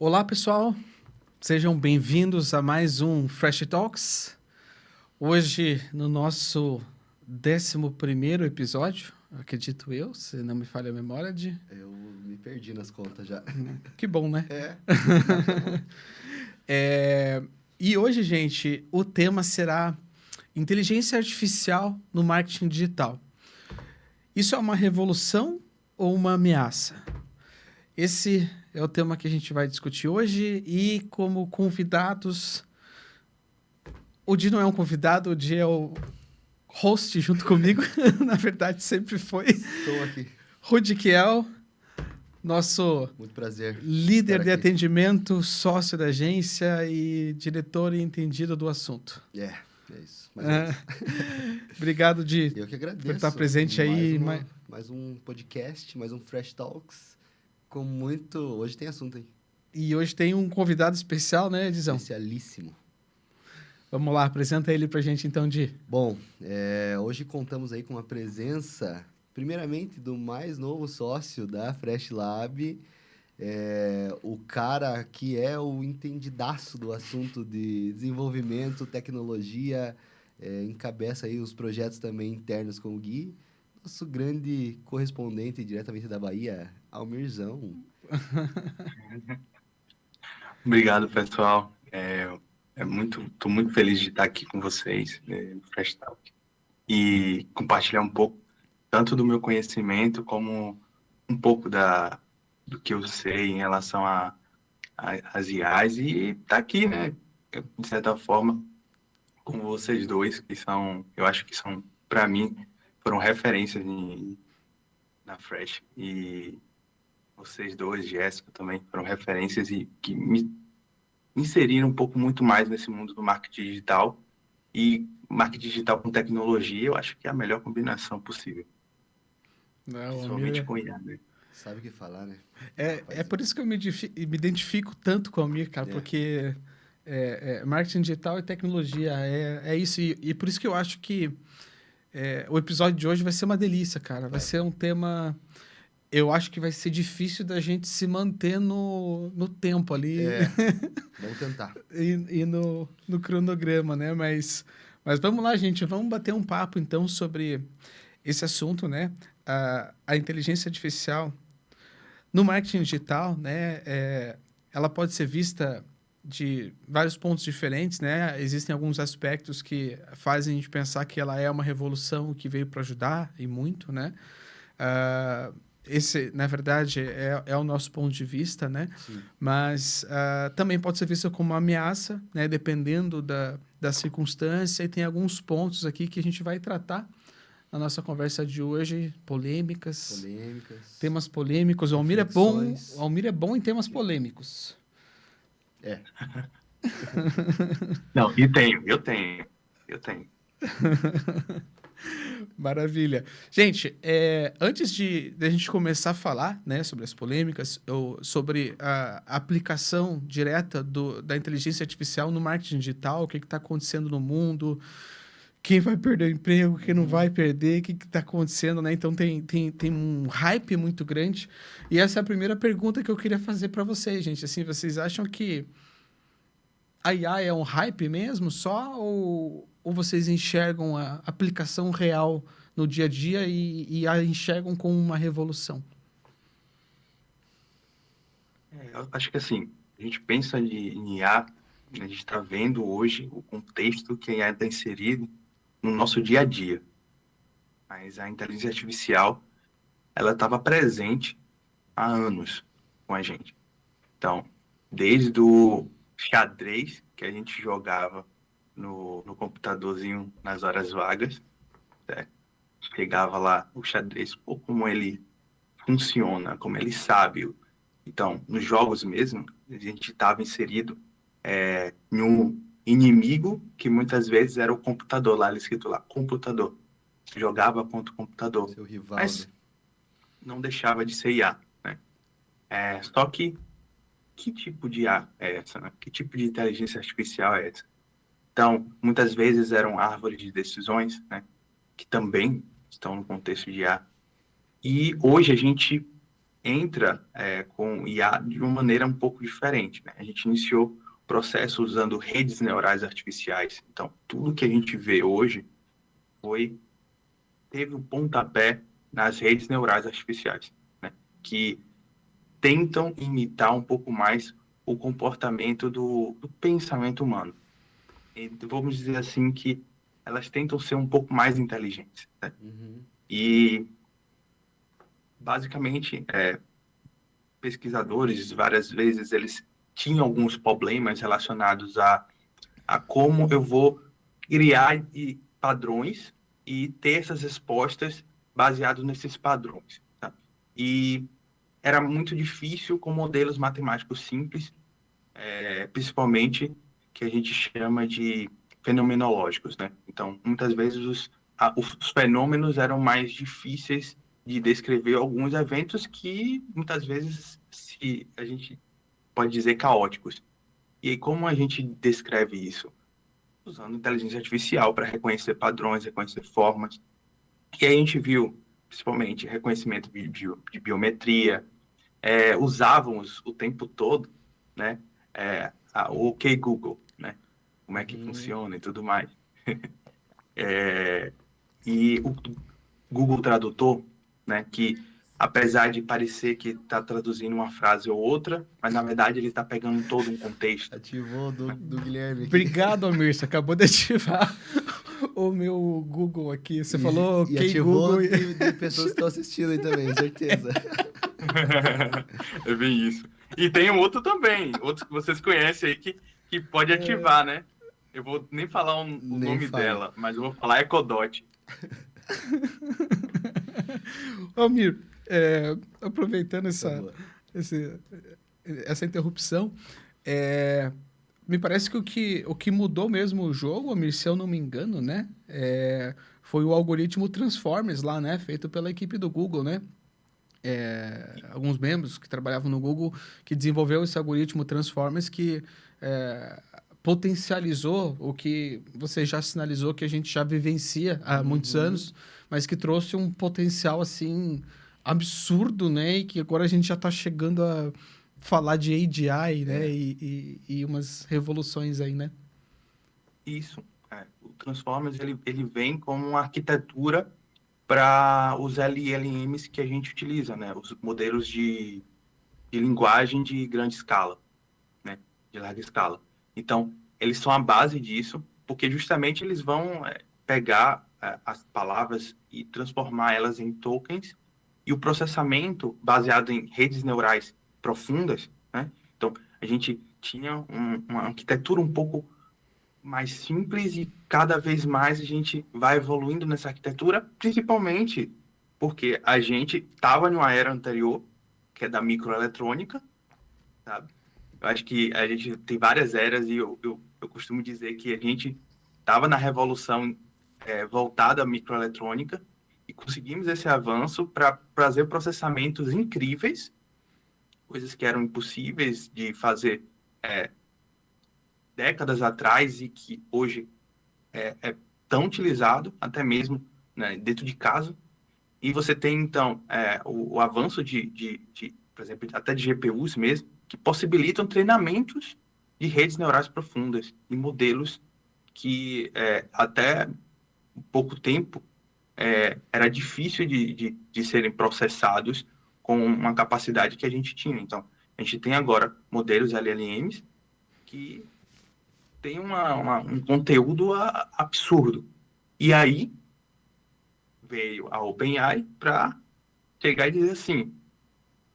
Olá, pessoal. Sejam bem-vindos a mais um Fresh Talks. Hoje, no nosso 11º episódio, acredito eu, se não me falha a memória de... Eu me perdi nas contas já. Que bom, né? É. E hoje, gente, o tema será inteligência artificial no marketing digital. Isso é uma revolução ou uma ameaça? Esse é o tema que a gente vai discutir hoje e como convidados... O Di não é um convidado, o Di é o host junto comigo. Na verdade, sempre foi. Estou aqui. Rudi Kiel, nosso Muito prazer. líder de aqui. atendimento, sócio da agência e diretor entendido do assunto. É isso. Obrigado, Di, Eu que agradeço. por estar presente aí. Mais um podcast, mais um Fresh Talks. Com muito... Hoje tem assunto, hein? E hoje tem um convidado especial, né, Dizão? Especialíssimo. Vamos lá, apresenta ele pra gente então, Di. Bom, hoje contamos aí com a presença, primeiramente, do mais novo sócio da Fresh Lab, o cara que é o entendidaço do assunto de desenvolvimento, tecnologia, encabeça aí os projetos também internos com o Gui, nosso grande correspondente diretamente da Bahia, Almirzão. Obrigado, pessoal. Estou muito feliz de estar aqui com vocês no Fresh Talk e compartilhar um pouco tanto do meu conhecimento como um pouco do que eu sei em relação às IAs e estar aqui, né, de certa forma, com vocês dois, que são, eu acho que são, para mim, foram referências na Fresh, e vocês dois, Jéssica, também foram referências e que me inserir um pouco muito mais nesse mundo do marketing digital, e marketing digital com tecnologia, eu acho que é a melhor combinação possível. Principalmente com IA, né? Sabe o que falar, né? É por isso que eu me identifico tanto com a Almir, cara, porque marketing digital e tecnologia é isso, e por isso que eu acho que o episódio de hoje vai ser uma delícia, cara. Vai ser um tema... Eu acho que vai ser difícil da gente se manter no tempo ali. Vamos tentar. e no cronograma, né? Mas vamos lá, gente. Vamos bater um papo, então, sobre esse assunto, né? A inteligência artificial no marketing digital, né? Ela pode ser vista de vários pontos diferentes, né? Existem alguns aspectos que fazem a gente pensar que ela é uma revolução que veio para ajudar, e muito, né? Esse, na verdade, é o nosso ponto de vista, né? Sim. Mas também pode ser vista como uma ameaça, né? Dependendo da circunstância. E tem alguns pontos aqui que a gente vai tratar na nossa conversa de hoje. Polêmicas. Temas polêmicos. O Almir é bom em temas polêmicos. Não, eu tenho. Maravilha. Gente, antes de a gente começar a falar, né, sobre as polêmicas, sobre a aplicação direta da inteligência artificial no marketing digital, o que está acontecendo no mundo, quem vai perder o emprego, quem não vai perder, o que está acontecendo, né? Então, tem um hype muito grande. E essa é a primeira pergunta que eu queria fazer para vocês, gente. Assim, vocês acham que a IA é um hype mesmo só, ou vocês enxergam a aplicação real no dia a dia e a enxergam como uma revolução? Eu acho que assim, a gente pensa em IA, a gente está vendo hoje o contexto que a IA está inserido no nosso dia a dia. Mas a inteligência artificial, ela estava presente há anos com a gente. Então, desde o xadrez que a gente jogava no computadorzinho nas horas vagas, certo? Chegava lá o xadrez, como ele funciona, como ele sabe. Então, nos jogos mesmo, a gente estava inserido em um inimigo que muitas vezes era o computador, lá escrito lá, computador. Jogava contra o computador. Seu rival, mas né? não deixava de ser IA, né? Só que tipo de IA é essa, né? Que tipo de inteligência artificial é essa? Então, muitas vezes eram árvores de decisões, né? Que também estão no contexto de IA. E hoje a gente entra com IA de uma maneira um pouco diferente, né? A gente iniciou o processo usando redes neurais artificiais. Então, tudo que a gente vê hoje teve um pontapé nas redes neurais artificiais, né? Que tentam imitar um pouco mais o comportamento do pensamento humano. E vamos dizer assim que elas tentam ser um pouco mais inteligentes, né? Uhum. E, basicamente, pesquisadores, várias vezes, eles tinham alguns problemas relacionados a como eu vou criar padrões e ter essas respostas baseadas nesses padrões, tá? E era muito difícil com modelos matemáticos simples, principalmente que a gente chama de fenomenológicos, né? Então, muitas vezes os fenômenos eram mais difíceis de descrever alguns eventos que muitas vezes a gente pode dizer caóticos. E aí, como a gente descreve isso? Usando inteligência artificial para reconhecer padrões, reconhecer formas. E aí a gente viu, principalmente, reconhecimento de biometria, usávamos o tempo todo, né, o OK Google, né, como é que funciona e tudo mais. E o Google Tradutor, né, que apesar de parecer que está traduzindo uma frase ou outra, mas na verdade ele está pegando todo um contexto. Ativou do Guilherme aqui. Obrigado, Almir. Você acabou de ativar o meu Google aqui. Você falou e OK ativou Google. de pessoas que estão assistindo aí também, certeza. É bem isso. E tem um outro também, outro que vocês conhecem aí, que pode ativar, né? Eu vou nem falar o nome dela, mas eu vou falar Ecodot. Almir, aproveitando essa interrupção, me parece que o que mudou mesmo o jogo, Almir, se eu não me engano, né? Foi o algoritmo Transformers lá, né? Feito pela equipe do Google, né? Alguns membros que trabalhavam no Google que desenvolveu esse algoritmo Transformers que potencializou o que você já sinalizou que a gente já vivencia há muitos anos, mas que trouxe um potencial assim absurdo, né? E que agora a gente já está chegando a falar de AGI, né? E umas revoluções aí, né? Isso. O Transformers ele vem como uma arquitetura para os LLMs que a gente utiliza, né? Os modelos de linguagem de grande escala, né? De larga escala. Então, eles são a base disso, porque justamente eles vão pegar as palavras e transformar elas em tokens, e o processamento baseado em redes neurais profundas, né? Então, a gente tinha uma arquitetura um pouco mais simples e cada vez mais a gente vai evoluindo nessa arquitetura, principalmente porque a gente estava numa era anterior, que é da microeletrônica, sabe? Eu acho que a gente tem várias eras e eu costumo dizer que a gente estava na revolução voltada à microeletrônica e conseguimos esse avanço para trazer processamentos incríveis, coisas que eram impossíveis de fazer décadas atrás e que hoje é tão utilizado, até mesmo, né, dentro de casa. E você tem, então, o avanço por exemplo, até de GPUs mesmo, que possibilitam treinamentos de redes neurais profundas e modelos que até pouco tempo era difícil de serem processados com uma capacidade que a gente tinha. Então, a gente tem agora modelos LLMs que tem um conteúdo absurdo. E aí veio a OpenAI para chegar e dizer assim,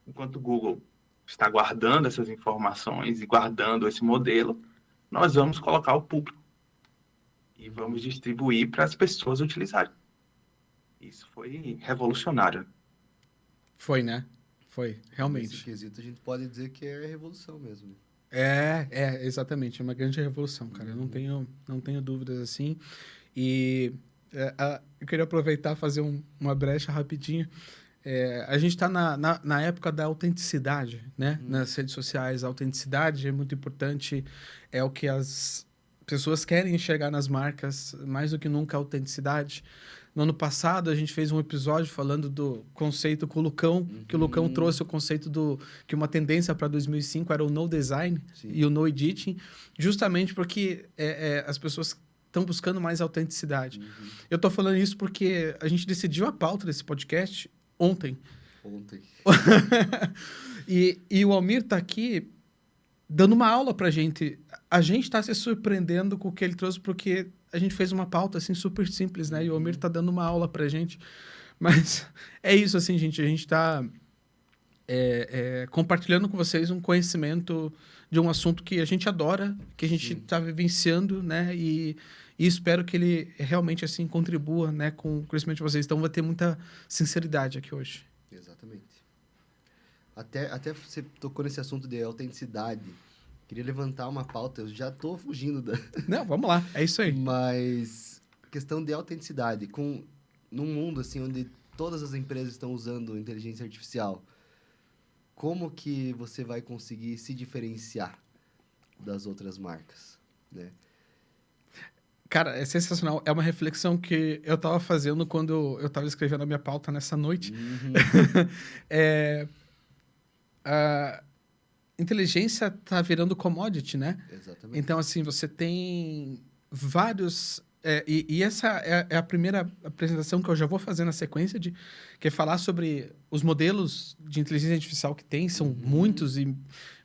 enquanto o Google está guardando essas informações e guardando esse modelo, nós vamos colocar o público e vamos distribuir para as pessoas utilizarem. Isso foi revolucionário. Foi, né? Foi, realmente. Nesse quesito, a gente pode dizer que é revolução mesmo. Exatamente. É uma grande revolução, cara. Eu não tenho dúvidas assim. E eu queria aproveitar e fazer uma brecha rapidinho. A gente está na época da autenticidade, né? Nas redes sociais, a autenticidade é muito importante. É o que as pessoas querem enxergar nas marcas, mais do que nunca a autenticidade. No ano passado, a gente fez um episódio falando do conceito com o Lucão, que o Lucão trouxe o conceito que uma tendência para 2005 era o no design e o no editing, justamente porque as pessoas estão buscando mais autenticidade. Eu estou falando isso porque a gente decidiu a pauta desse podcast ontem. E o Almir está aqui dando uma aula para a gente. A gente está se surpreendendo com o que ele trouxe, porque a gente fez uma pauta assim super simples, né? E o Almir está dando uma aula para a gente. Mas é isso, assim, gente. A gente está compartilhando com vocês um conhecimento de um assunto que a gente adora, que a gente está vivenciando, né? E espero que ele realmente assim contribua, né, com o crescimento de vocês. Então vai ter muita sinceridade aqui hoje. Exatamente. Até você tocou nesse assunto de autenticidade. Queria levantar uma pauta, eu já estou fugindo da... Não, vamos lá, é isso aí. Mas questão de autenticidade, num mundo assim onde todas as empresas estão usando inteligência artificial, como que você vai conseguir se diferenciar das outras marcas, né? Cara, é sensacional. É uma reflexão que eu estava fazendo quando eu estava escrevendo a minha pauta nessa noite. A inteligência está virando commodity, né? Exatamente. Então, assim, você tem vários... e essa é a primeira apresentação que eu já vou fazer na sequência, que é falar sobre os modelos de inteligência artificial que tem, são muitos e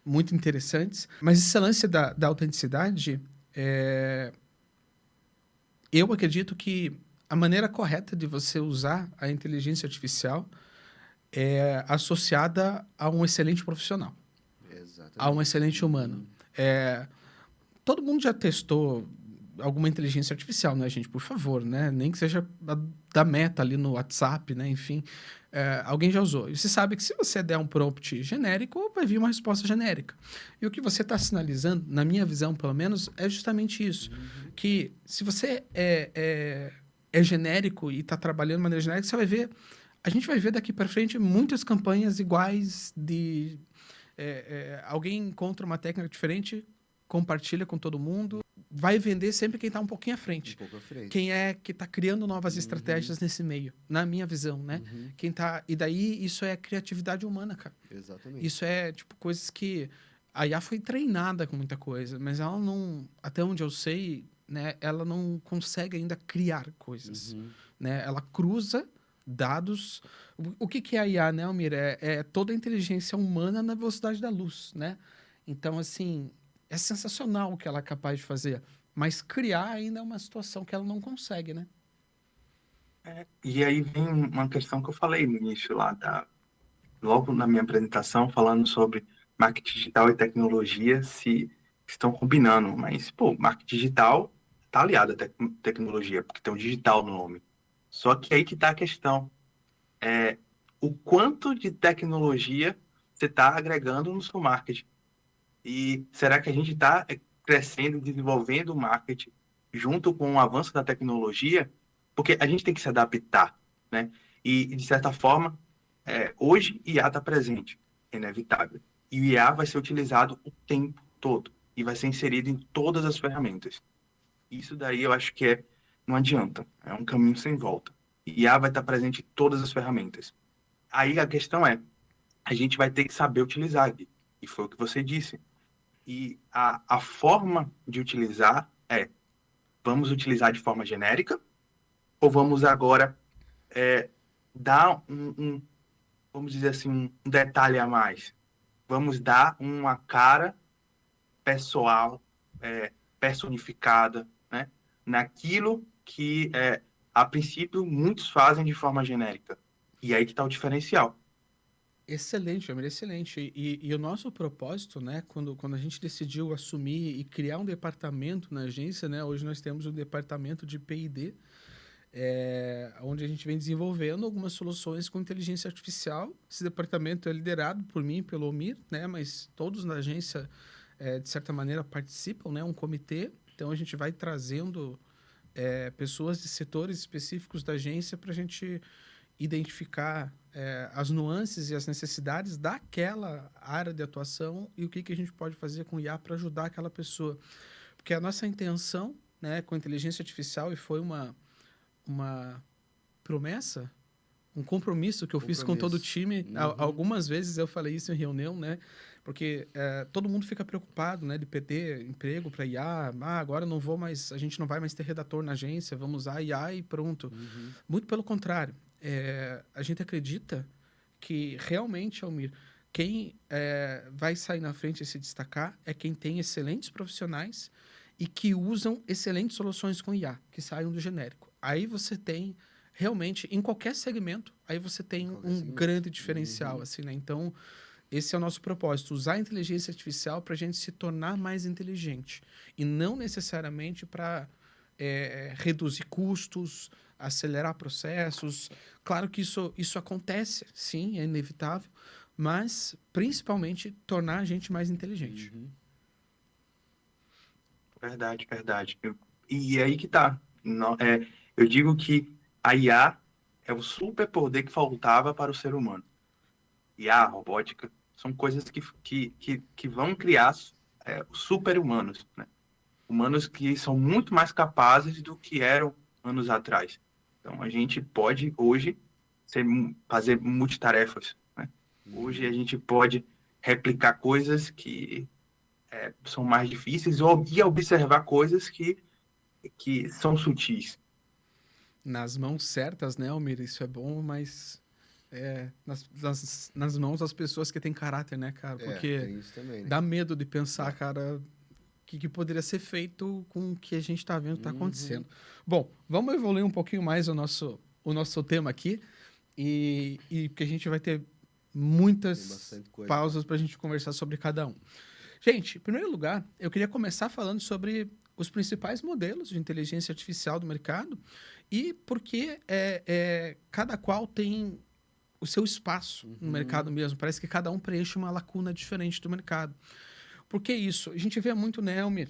muito interessantes. Mas esse lance da autenticidade, eu acredito que a maneira correta de você usar a inteligência artificial é associada a um excelente profissional. Exatamente. A um excelente humano. Todo mundo já testou alguma inteligência artificial, né, gente? Por favor, né? Nem que seja da Meta ali no WhatsApp, né? Enfim, alguém já usou. E você sabe que se você der um prompt genérico, vai vir uma resposta genérica. E o que você está sinalizando, na minha visão, pelo menos, é justamente isso. Que se você é genérico e está trabalhando de maneira genérica, você vai ver... A gente vai ver daqui para frente muitas campanhas iguais de... alguém encontra uma técnica diferente, compartilha com todo mundo, vai vender sempre quem está um pouquinho à frente. Um pouco à frente. Quem é que está criando novas estratégias nesse meio, na minha visão, né? Quem tá... E daí isso é criatividade humana, cara. Exatamente. Isso é, tipo, coisas que... A IA foi treinada com muita coisa, mas ela não... Até onde eu sei, né? Ela não consegue ainda criar coisas, né? Ela cruza dados... O que é a IA, né, Almir? É toda a inteligência humana na velocidade da luz, né? Então, assim... É sensacional o que ela é capaz de fazer, mas criar ainda é uma situação que ela não consegue, né? E aí vem uma questão que eu falei no início lá, logo na minha apresentação, falando sobre marketing digital e tecnologia se estão combinando. Mas, pô, marketing digital está aliado à tecnologia, porque tem um digital no nome. Só que aí que está a questão. O quanto de tecnologia você está agregando no seu marketing? E será que a gente está crescendo, desenvolvendo o marketing junto com o avanço da tecnologia? Porque a gente tem que se adaptar, né? E, de certa forma, hoje IA está presente, é inevitável. E o IA vai ser utilizado o tempo todo e vai ser inserido em todas as ferramentas. Isso daí eu acho que não adianta, é um caminho sem volta. IA vai estar presente em todas as ferramentas. Aí a questão a gente vai ter que saber utilizar, e foi o que você disse. E a forma de utilizar vamos utilizar de forma genérica ou vamos agora dar vamos dizer assim, um detalhe a mais? Vamos dar uma cara pessoal, personificada, né? Naquilo que, a princípio, muitos fazem de forma genérica. E aí que está o diferencial. Excelente, Amir, excelente. E o nosso propósito, né, quando a gente decidiu assumir e criar um departamento na agência, né, hoje nós temos um departamento de P&D, onde a gente vem desenvolvendo algumas soluções com inteligência artificial. Esse departamento é liderado por mim, pelo Almir, né, mas todos na agência, de certa maneira, participam, né, um comitê. Então, a gente vai trazendo pessoas de setores específicos da agência para a gente identificar as nuances e as necessidades daquela área de atuação e o que a gente pode fazer com o IA para ajudar aquela pessoa. Porque a nossa intenção, né, com a inteligência artificial, e foi uma promessa, um compromisso que eu fiz com todo o time. Algumas vezes eu falei isso em reunião, né? Porque todo mundo fica preocupado, né, de perder emprego para IA. Agora não vou mais, a gente não vai mais ter redator na agência, vamos usar IA e pronto. Muito pelo contrário. A gente acredita que realmente, Almir, quem vai sair na frente e se destacar é quem tem excelentes profissionais e que usam excelentes soluções com IA, que saiam do genérico. Aí você tem, realmente, em qualquer segmento, aí você tem grande diferencial, assim, né? Então, esse é o nosso propósito, usar a inteligência artificial para a gente se tornar mais inteligente. E não necessariamente para reduzir custos, acelerar processos. Claro que isso acontece, sim, é inevitável, mas principalmente tornar a gente mais inteligente. Verdade, verdade. E aí que tá. Eu digo que a IA é o superpoder que faltava para o ser humano. IA, a robótica, são coisas que vão criar super-humanos, né? Humanos que são muito mais capazes do que eram anos atrás. Então, a gente pode, hoje, fazer multitarefas, né? Hoje, a gente pode replicar coisas que são mais difíceis e observar coisas que são sutis. Nas mãos certas, né, Almir? Isso é bom, mas nas mãos das pessoas que têm caráter, né, cara? Porque tem isso também, né? dá medo de pensar, cara, o que poderia ser feito com o que a gente está vendo que está acontecendo. Bom, vamos evoluir um pouquinho mais o nosso tema aqui e porque a gente vai ter muitas pausas para a gente conversar sobre cada um. Gente, em primeiro lugar, eu queria começar falando sobre os principais modelos de inteligência artificial do mercado e por que cada qual tem o seu espaço no mercado mesmo. Parece que cada um preenche uma lacuna diferente do mercado. Por que isso? A gente vê muito, né, Elmir?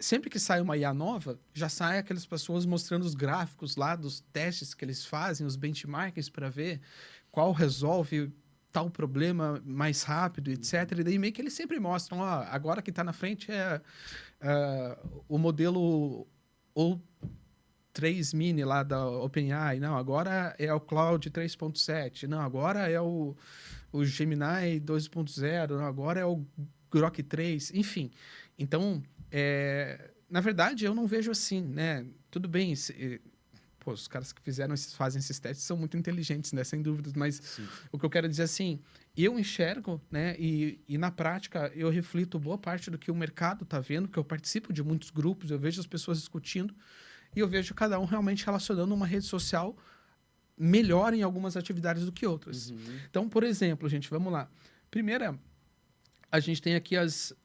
Sempre que sai uma IA nova, já sai aquelas pessoas mostrando os gráficos lá dos testes que eles fazem, os benchmarks para ver qual resolve tal problema mais rápido, etc. E daí meio que eles sempre mostram, agora que está na frente o modelo ou 3 mini lá da OpenAI, não, agora é o Cloud 3.7, não, agora é o Gemini 2.0, não, agora é o Grok 3, enfim. Então, na verdade, eu não vejo assim, né? Tudo bem, os caras que fazem esses testes são muito inteligentes, né? Sem dúvidas, mas sim, o que eu quero dizer assim, eu enxergo, né? E na prática eu reflito boa parte do que o mercado está vendo, que eu participo de muitos grupos, eu vejo as pessoas discutindo e eu vejo cada um realmente relacionando uma rede social melhor em algumas atividades do que outras. Então, por exemplo, gente, vamos lá. Primeira, a gente tem aqui as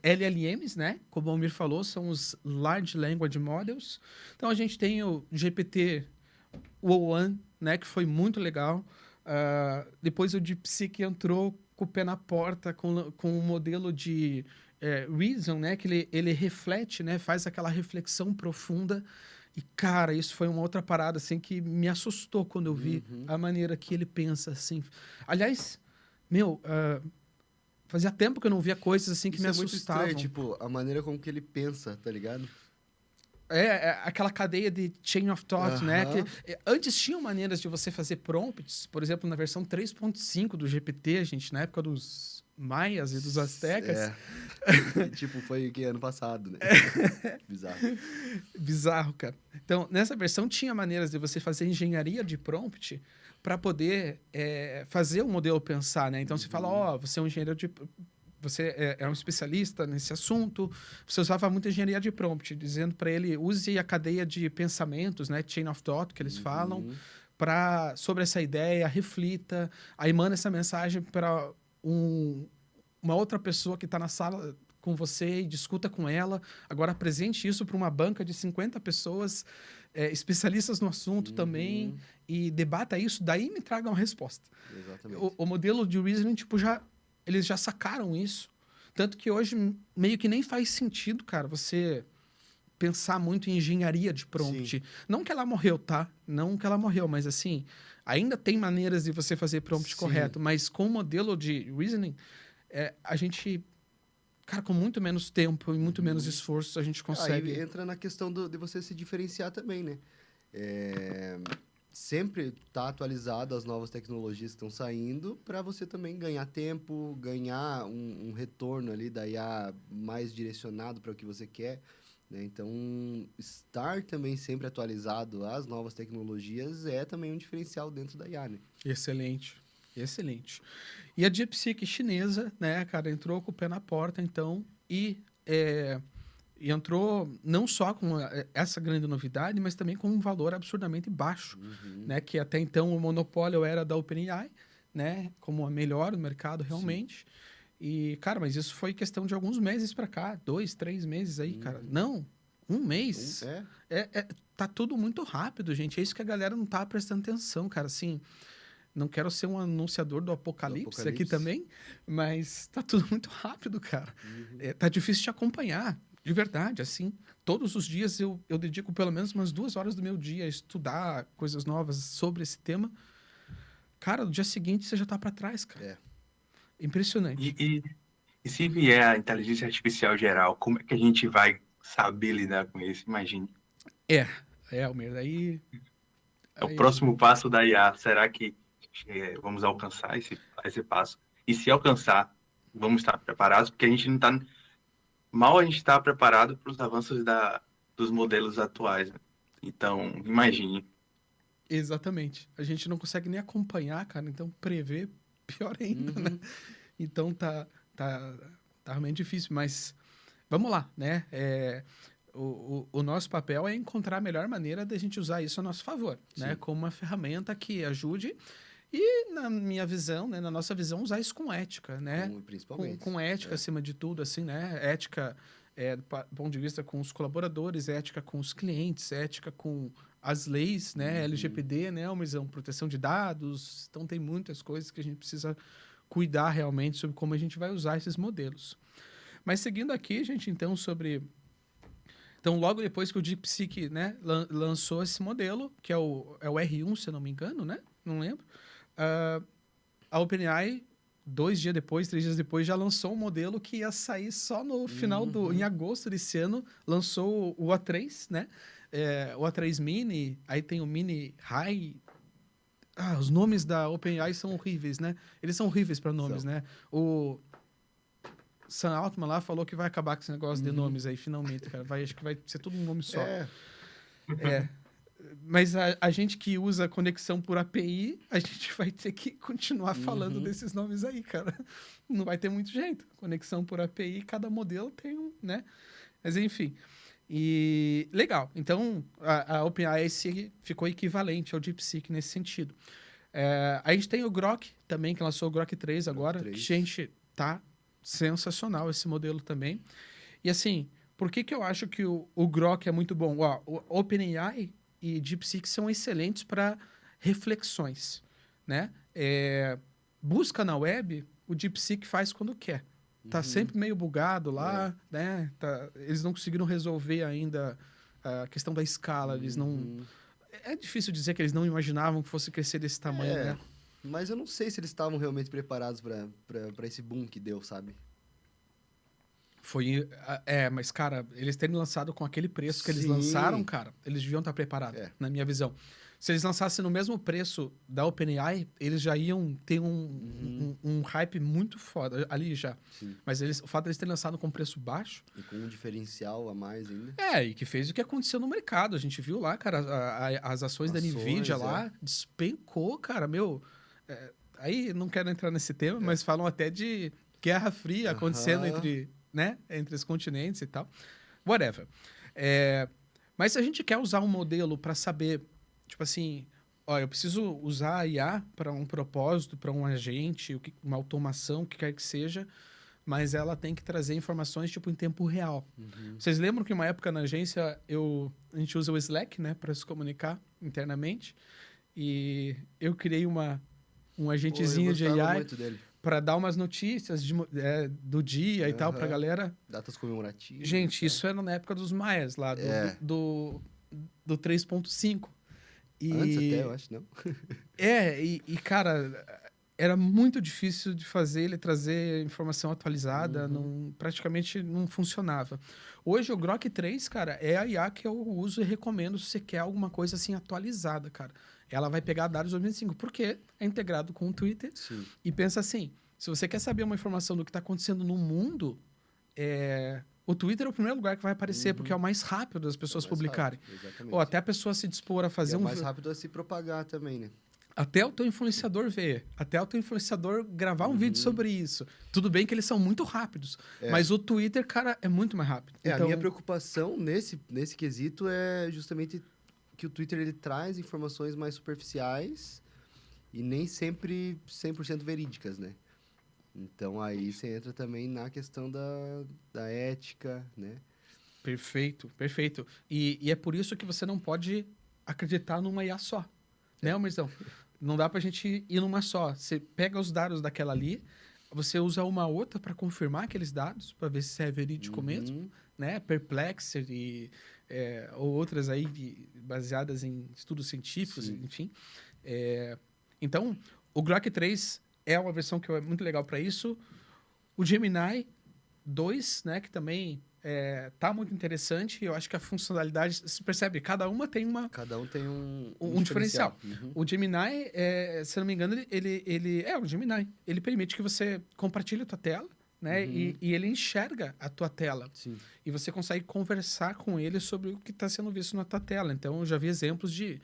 LLMs, né? Como o Almir falou, são os Large Language Models. Então, a gente tem o GPT-o1, né? Que foi muito legal. Depois o DeepSeek entrou com o pé na porta com um modelo de Reason, né? Que ele reflete, né? Faz aquela reflexão profunda. E, cara, isso foi uma outra parada, assim, que me assustou quando eu vi a maneira que ele pensa, assim. Aliás, fazia tempo que eu não via coisas assim que me assustavam. Muito estranho, tipo, a maneira como que ele pensa, tá ligado? Aquela cadeia de chain of thought, né? Que, antes tinham maneiras de você fazer prompts, por exemplo, na versão 3.5 do GPT, gente, na época dos maias e dos astecas. Tipo, foi que ano passado, né? Bizarro. Bizarro, cara. Então, nessa versão tinha maneiras de você fazer engenharia de prompt para poder fazer o modelo pensar, né? Então, você fala, você é um engenheiro você é um especialista nesse assunto, você usava muito engenharia de prompt, dizendo para ele, use a cadeia de pensamentos, né? Chain of thought, que eles falam, sobre essa ideia, reflita, aí manda essa mensagem para uma outra pessoa que está na sala com você e discuta com ela. Agora, apresente isso para uma banca de 50 pessoas, especialistas no assunto também, e debata isso, daí me traga uma resposta. Exatamente. O modelo de reasoning, tipo, eles já sacaram isso. Tanto que hoje meio que nem faz sentido, cara, você pensar muito em engenharia de prompt. Sim. Não que ela morreu, tá? Não que ela morreu, mas assim, ainda tem maneiras de você fazer prompt correto, mas com o modelo de reasoning, a gente, cara, com muito menos tempo e muito menos esforço, a gente consegue... Aí entra na questão de você se diferenciar também, né? sempre tá atualizado às novas tecnologias que estão saindo para você também ganhar tempo, ganhar um retorno ali da IA mais direcionado para o que você quer, né? Então, estar também sempre atualizado às novas tecnologias é também um diferencial dentro da IA, né? Excelente, excelente. E a DeepSeek chinesa, né, cara, entrou com o pé na porta, então, e entrou não só com essa grande novidade, mas também com um valor absurdamente baixo, né? Que até então o monopólio era da OpenAI, né? Como a melhor do mercado realmente. E, cara, mas isso foi questão de alguns meses para cá, 2, 3 meses aí, cara. Não, um mês. Tá tudo muito rápido, gente. É isso que a galera não tá prestando atenção, cara. Assim, não quero ser um anunciador do apocalipse aqui também, mas tá tudo muito rápido, cara. Tá difícil de acompanhar. De verdade, assim, todos os dias eu dedico pelo menos umas 2 horas do meu dia a estudar coisas novas sobre esse tema. Cara, no dia seguinte você já tá para trás, cara. Impressionante. E se vier a inteligência artificial geral, como é que a gente vai saber lidar com isso? Imagine. Almir, aí... É o próximo passo da IA. Será que vamos alcançar esse passo? E se alcançar, vamos estar preparados? Porque a gente não está... Mal a gente está preparado para os avanços dos modelos atuais, né? Então, imagine. Exatamente. A gente não consegue nem acompanhar, cara. Então, prever, pior ainda, né? Então, tá realmente difícil. Mas, vamos lá, né? O nosso papel é encontrar a melhor maneira de a gente usar isso a nosso favor, né? Como uma ferramenta que ajude e, na minha visão, né? Na nossa visão, usar isso com ética, né? Principalmente. Com ética, acima de tudo, assim, né? Ética, do ponto de vista com os colaboradores, ética com os clientes, ética com as leis, né? LGPD, né? Proteção de dados. Então, tem muitas coisas que a gente precisa cuidar realmente sobre como a gente vai usar esses modelos. Mas, seguindo aqui, gente, então, sobre... Então, logo depois que o DeepSeek, né, lançou esse modelo, que é o R1, se eu não me engano, né? Não lembro. A OpenAI, 3 dias depois, já lançou um modelo que ia sair só no final em agosto desse ano. Lançou o A3, né? O A3 Mini, aí tem o Mini High. Os nomes da OpenAI são horríveis, né? Eles são horríveis para nomes, né? O Sam Altman lá falou que vai acabar com esse negócio de nomes aí, finalmente, cara. Acho que vai ser tudo um nome só. Mas a gente que usa conexão por API, a gente vai ter que continuar falando desses nomes aí, cara. Não vai ter muito jeito. Conexão por API, cada modelo tem um, né? Mas enfim. E legal. Então, a OpenAI ficou equivalente ao DeepSeek nesse sentido. A gente tem o Grok também, que lançou o Grok 3 agora. Que, gente, tá sensacional esse modelo também. E assim, por que eu acho que o Grok é muito bom? O OpenAI e DeepSeek são excelentes para reflexões, né? Busca na web, o DeepSeek faz quando quer. Tá sempre meio bugado lá, né? Eles não conseguiram resolver ainda a questão da escala. Eles não... É difícil dizer que eles não imaginavam que fosse crescer desse tamanho, né? Mas eu não sei se eles estavam realmente preparados para esse boom que deu, sabe? Mas, cara, eles terem lançado com aquele preço que eles lançaram, cara, eles deviam estar preparados, na minha visão. Se eles lançassem no mesmo preço da OpenAI, eles já iam ter um hype muito foda ali já. Mas o fato de eles terem lançado com preço baixo... E com um diferencial a mais ainda. E que fez o que aconteceu no mercado. A gente viu lá, cara, as ações da NVIDIA lá, despencou, cara, meu... aí não quero entrar nesse tema, mas falam até de guerra fria acontecendo entre os continentes e tal. Whatever. Mas se a gente quer usar um modelo para saber, tipo assim, eu preciso usar a IA para um propósito, para um agente, uma automação, o que quer que seja, mas ela tem que trazer informações tipo em tempo real. Vocês lembram que uma época na agência a gente usa o Slack, né, para se comunicar internamente, e eu criei um agentezinho de AI para dar umas notícias do dia e tal para a galera. Datas comemorativas. Gente, isso era na época dos Maias, lá do 3.5. Antes até, eu acho, não? Cara, era muito difícil de fazer ele trazer informação atualizada, praticamente não funcionava. Hoje o Grok 3, cara, é a IA que eu uso e recomendo se você quer alguma coisa assim atualizada, cara. Ela vai pegar dados de 2005, porque é integrado com o Twitter. Sim. E pensa assim, se você quer saber uma informação do que está acontecendo no mundo, o Twitter é o primeiro lugar que vai aparecer, porque é o mais rápido das pessoas É mais publicarem. rápido, exatamente. Ou até a pessoa se dispor a E fazer é mais rápido a se propagar também, né? até o teu influenciador ver, até o teu influenciador gravar um vídeo sobre isso. Tudo bem que eles são muito rápidos, mas o Twitter, cara, é muito mais rápido. A minha preocupação nesse quesito é justamente que o Twitter ele traz informações mais superficiais e nem sempre 100% verídicas, né? Então aí você entra também na questão da ética, né? Perfeito, perfeito. E é por isso que você não pode acreditar numa IA só, né, Almirzão? Não dá pra gente ir numa só. Você pega os dados daquela ali, você usa uma outra para confirmar aqueles dados, para ver se é verídico mesmo, né? Perplexity, ou outras aí baseadas em estudos científicos, enfim. Então, o Grok 3 é uma versão que é muito legal para isso. O Gemini 2, né, que também tá muito interessante. Eu acho que a funcionalidade, se percebe, cada um tem um diferencial. O Gemini, se não me engano, ele é o Gemini. Ele permite que você compartilhe a tua tela, né? E ele enxerga a tua tela. Sim. E você consegue conversar com ele sobre o que está sendo visto na tua tela. Então, eu já vi exemplos de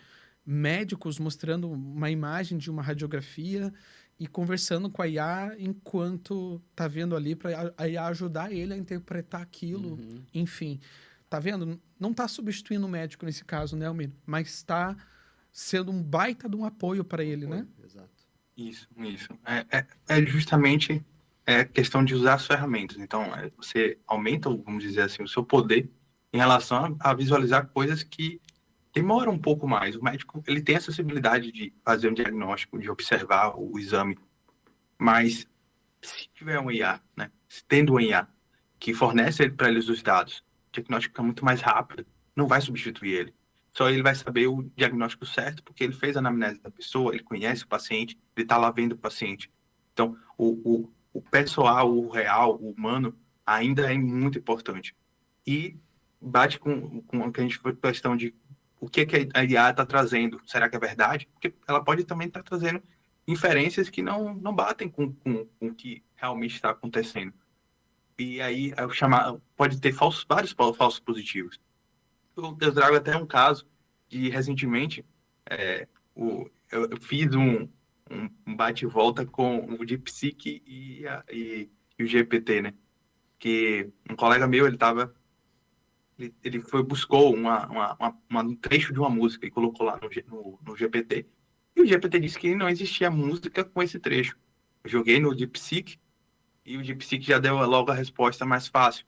médicos mostrando uma imagem de uma radiografia e conversando com a IA enquanto tá vendo ali para a IA ajudar ele a interpretar aquilo. Enfim, tá vendo? Não tá substituindo o médico nesse caso, né, Almir? Mas está sendo um baita de um apoio para ele, né? Exato. Isso. É justamente questão de usar as ferramentas. Então, você aumenta, vamos dizer assim, o seu poder em relação a visualizar coisas que demora um pouco mais. O médico, ele tem a sensibilidade de fazer um diagnóstico, de observar o exame, mas se tiver um IA, né, tendo um IA que fornece para eles os dados, o diagnóstico fica muito mais rápido, não vai substituir ele. Só ele vai saber o diagnóstico certo, porque ele fez a anamnese da pessoa, ele conhece o paciente, ele está lá vendo o paciente. Então, o pessoal, o real, o humano, ainda é muito importante. E bate com o que a gente foi questão de o que a IA está trazendo. Será que é verdade? Porque ela pode também estar trazendo inferências que não batem com o que realmente está acontecendo. E aí pode ter vários falsos positivos. Eu trago até um caso de, recentemente, eu fiz um bate e volta com o DeepSeek e o GPT, né? Que um colega meu, ele buscou um trecho de uma música e colocou lá no GPT. E o GPT disse que não existia música com esse trecho. Eu joguei no DeepSeek e o DeepSeek já deu logo a resposta mais fácil.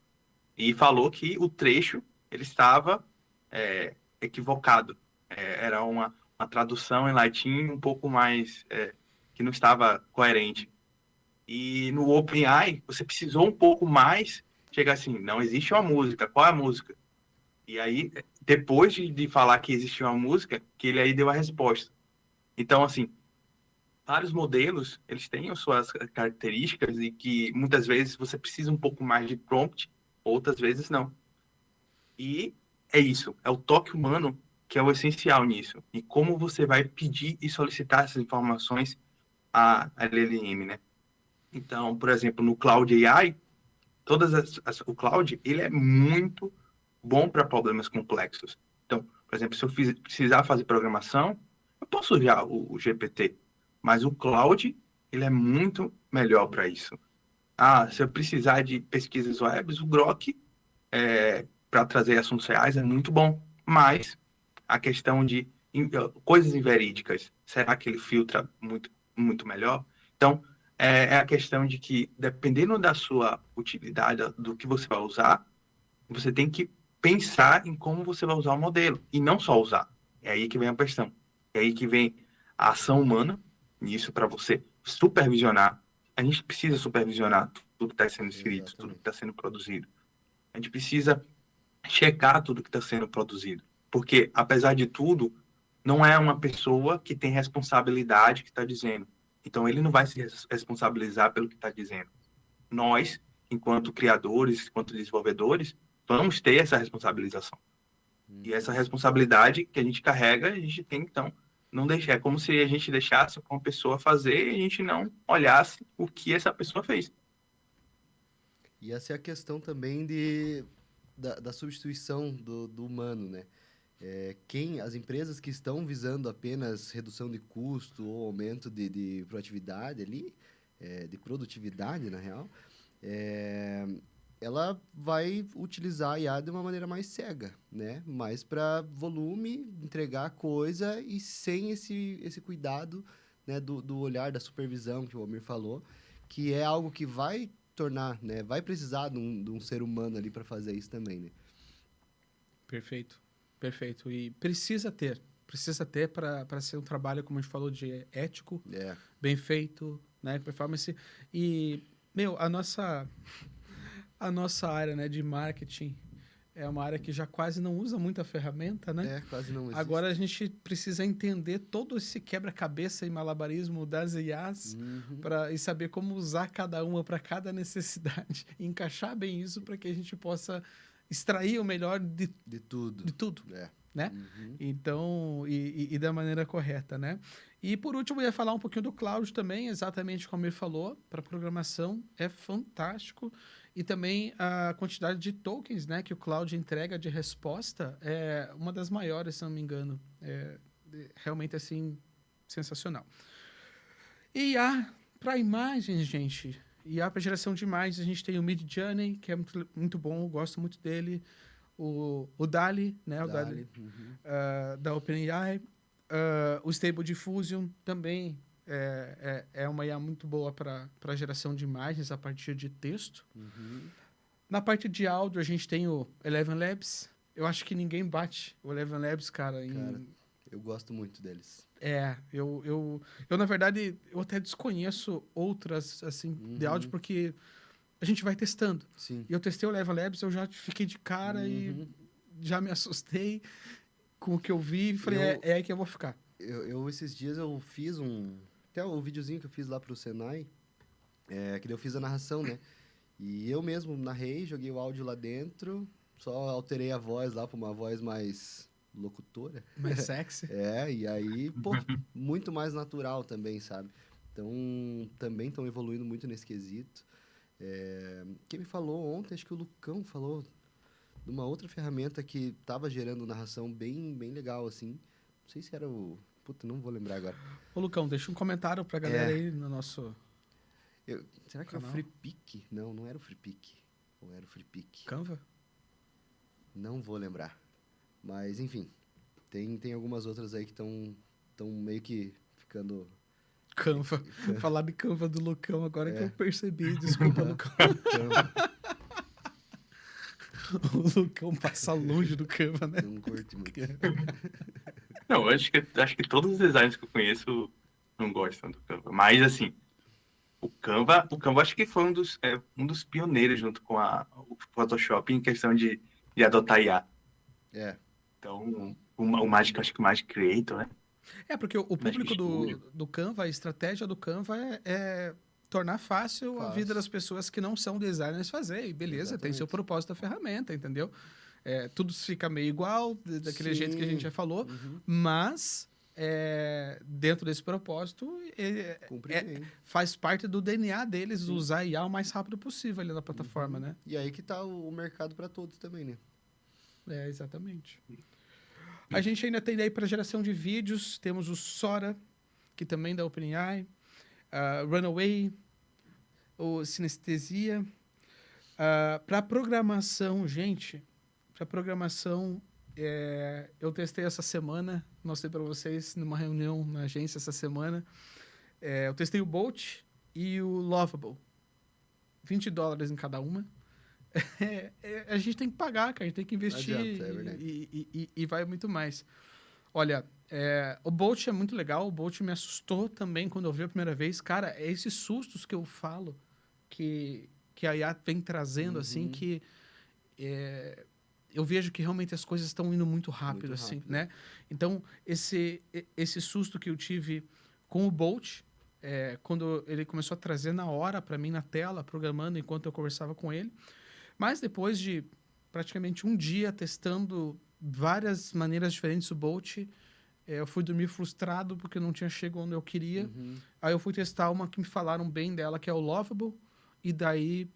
E falou que o trecho ele estava equivocado. Era uma tradução em latim um pouco mais... que não estava coerente. E no OpenAI, você precisou um pouco mais chegar assim, não existe uma música, qual é a música? E aí, depois de falar que existia uma música, que ele aí deu a resposta. Então, assim, vários modelos, eles têm as suas características e que muitas vezes você precisa um pouco mais de prompt, outras vezes não. E é isso, é o toque humano que é o essencial nisso. E como você vai pedir e solicitar essas informações à LLM, né? Então, por exemplo, no Cloud AI, o Cloud, ele é muito bom para problemas complexos. Então, por exemplo, se eu precisar fazer programação, eu posso usar o GPT, mas o Cloud, ele é muito melhor para isso. Se eu precisar de pesquisas web, o Grok, para trazer assuntos reais, é muito bom, mas a questão de coisas inverídicas, será que ele filtra muito, muito melhor? Então, é a questão de que, dependendo da sua utilidade, do que você vai usar, você tem que pensar em como você vai usar o modelo, e não só usar. É aí que vem a questão. É aí que vem a ação humana, nisso, para você supervisionar. A gente precisa supervisionar tudo que está sendo escrito, tudo que está sendo produzido. A gente precisa checar tudo que está sendo produzido. Porque, apesar de tudo, não é uma pessoa que tem responsabilidade que está dizendo. Então, ele não vai se responsabilizar pelo que está dizendo. Nós, enquanto criadores, enquanto desenvolvedores, vamos ter essa responsabilização. E essa responsabilidade que a gente carrega, a gente tem, então, não deixar. É como se a gente deixasse uma pessoa fazer e a gente não olhasse o que essa pessoa fez. E essa é a questão também da substituição do humano, né? As empresas que estão visando apenas redução de custo ou aumento de proatividade ali, de produtividade, na real, ela vai utilizar a IA de uma maneira mais cega, né? Mais para volume, entregar coisa e sem esse cuidado, né, do olhar, da supervisão que o Almir falou, que é algo que vai tornar, né? Vai precisar de um ser humano ali para fazer isso também, né? Perfeito, perfeito. E precisa ter para ser um trabalho, como a gente falou, de ético, bem feito, né? Performance. E, a nossa área, né, de marketing é uma área que já quase não usa muita ferramenta, né? Quase não existe. Agora a gente precisa entender todo esse quebra-cabeça e malabarismo das IAs e saber como usar cada uma para cada necessidade e encaixar bem isso para que a gente possa extrair o melhor de tudo. De tudo, né? Então, e da maneira correta, né? E por último, eu ia falar um pouquinho do cloud também, exatamente como ele falou, para programação é fantástico. E também a quantidade de tokens, né, que o cloud entrega de resposta é uma das maiores, se não me engano. Realmente, assim, sensacional. E IA para imagens, gente. IA para geração de imagens, a gente tem o Midjourney, que é muito, muito bom, eu gosto muito dele. O DALL-E, né, o DALL-E da OpenAI. O Stable Diffusion também é uma IA muito boa para geração de imagens a partir de texto. Na parte de áudio, a gente tem o Eleven Labs. Eu acho que ninguém bate o Eleven Labs, cara. Eu gosto muito deles. Eu na verdade, eu até desconheço outras, assim, de áudio, porque a gente vai testando. Sim. E eu testei o Eleven Labs, eu já fiquei de cara e já me assustei com o que eu vi e falei, é aí que eu vou ficar. Esses dias eu fiz até o videozinho que eu fiz lá pro Senai, que daí eu fiz a narração, né? E eu mesmo narrei, joguei o áudio lá dentro, só alterei a voz lá para uma voz mais locutora. Mais sexy. E aí, pô, muito mais natural também, sabe? Então, também estão evoluindo muito nesse quesito. Quem me falou ontem, acho que o Lucão falou de uma outra ferramenta que estava gerando narração bem, bem legal, assim. Não sei se era o... Puta, não vou lembrar agora. Ô, Lucão, deixa um comentário pra galera aí no nosso... Será que canal? é o FreePic? Não era o FreePic. Ou era o FreePic? Canva? Não vou lembrar. Mas, enfim, tem algumas outras aí que estão meio que ficando... Canva. Falar de Canva do Lucão agora que eu percebi. Desculpa, Lucão. O Lucão passa longe do Canva, né? Não curte muito. Não, acho que todos os designers que eu conheço não gostam do Canva. Mas, assim, o Canva acho que foi um dos pioneiros junto com o Photoshop em questão de adotar IA. Então, o Magic, acho que o Magic Creator, né? Porque o público do Canva, a estratégia do Canva é tornar fácil a vida das pessoas que não são designers fazer. E beleza, Exatamente. tem seu propósito da ferramenta, entendeu? Tudo fica meio igual, daquele jeito que a gente já falou, mas dentro desse propósito, faz parte do DNA deles usar IA o mais rápido possível ali na plataforma, né? E aí que tá o mercado para todos também, né? Exatamente. A gente ainda tem aí para geração de vídeos, temos o Sora, que também é da OpenAI, Runaway, o Sinestesia. Para programação, gente, eu testei essa semana, mostrei para vocês numa reunião na agência essa semana. Eu testei o Bolt e o Lovable. $20 em cada uma. A gente tem que pagar, cara, a gente tem que investir. Não adianta, é verdade. E vai muito mais. Olha, o Bolt é muito legal, o Bolt me assustou também quando eu vi a primeira vez. Cara, é esses sustos que eu falo que a IA vem trazendo, assim, que eu vejo que realmente as coisas estão indo muito rápido, assim, né? Então, esse susto que eu tive com o Bolt quando ele começou a trazer na hora para mim na tela, programando enquanto eu conversava com ele. Mas depois de praticamente um dia testando várias maneiras diferentes do Bolt, eu fui dormir frustrado porque não tinha chegado onde eu queria. Uhum. Aí eu fui testar uma que me falaram bem dela, que é o Lovable, e daí,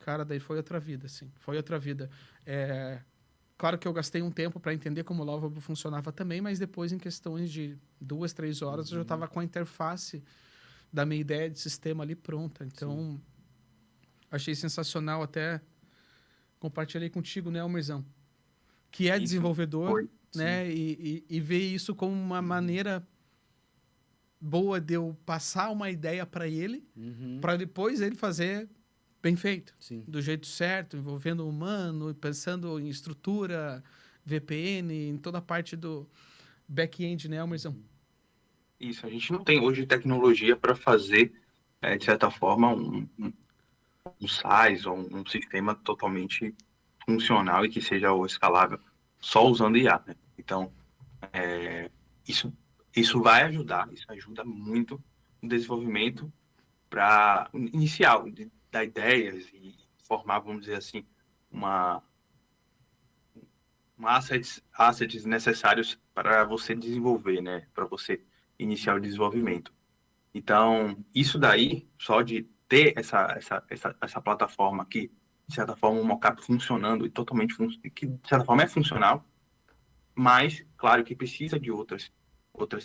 cara, daí foi outra vida, assim, foi outra vida. Claro que eu gastei um tempo para entender como o Lovable funcionava também, mas depois, em questões de 2, 3 horas, eu já estava com a interface da minha ideia de sistema ali pronta. Então, achei sensacional, até compartilhei contigo, né, Almerzão? Que é Isso desenvolvedor, foi, né? E ver isso como uma maneira boa de eu passar uma ideia para ele, Uhum. para depois ele fazer bem feito, Sim. do jeito certo, envolvendo o humano, pensando em estrutura, VPN, em toda a parte do back-end, né, Almerzão? isso. A gente não tem hoje tecnologia para fazer, de certa forma, um SaaS ou um sistema totalmente funcional e que seja o escalável só usando IA, né? Então, isso, isso vai ajudar, isso ajuda muito no desenvolvimento para inicial, de dar ideias e formar, vamos dizer assim, uma assets necessários para você desenvolver, né? Para você iniciar o desenvolvimento. Então, isso daí, só de ter essa plataforma aqui, de certa forma, um mockup funcionando e totalmente, que de certa forma é funcional, mas, claro, que precisa de outras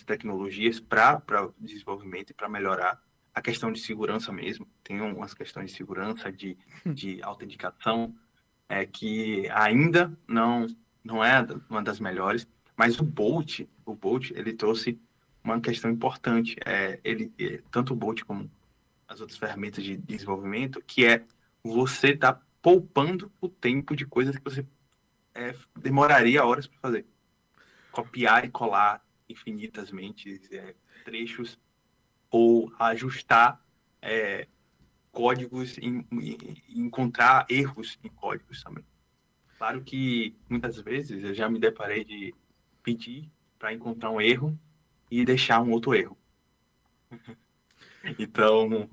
tecnologias para desenvolvimento e para melhorar a questão de segurança mesmo. Tem umas questões de segurança, de autenticação, que ainda não é uma das melhores, mas o Bolt, ele trouxe uma questão importante. Tanto o Bolt como as outras ferramentas de desenvolvimento, que é você tá poupando o tempo de coisas que você demoraria horas para fazer. Copiar e colar infinitamente trechos ou ajustar códigos e encontrar erros em códigos também. Claro que muitas vezes eu já me deparei de pedir para encontrar um erro e deixar um outro erro. Então,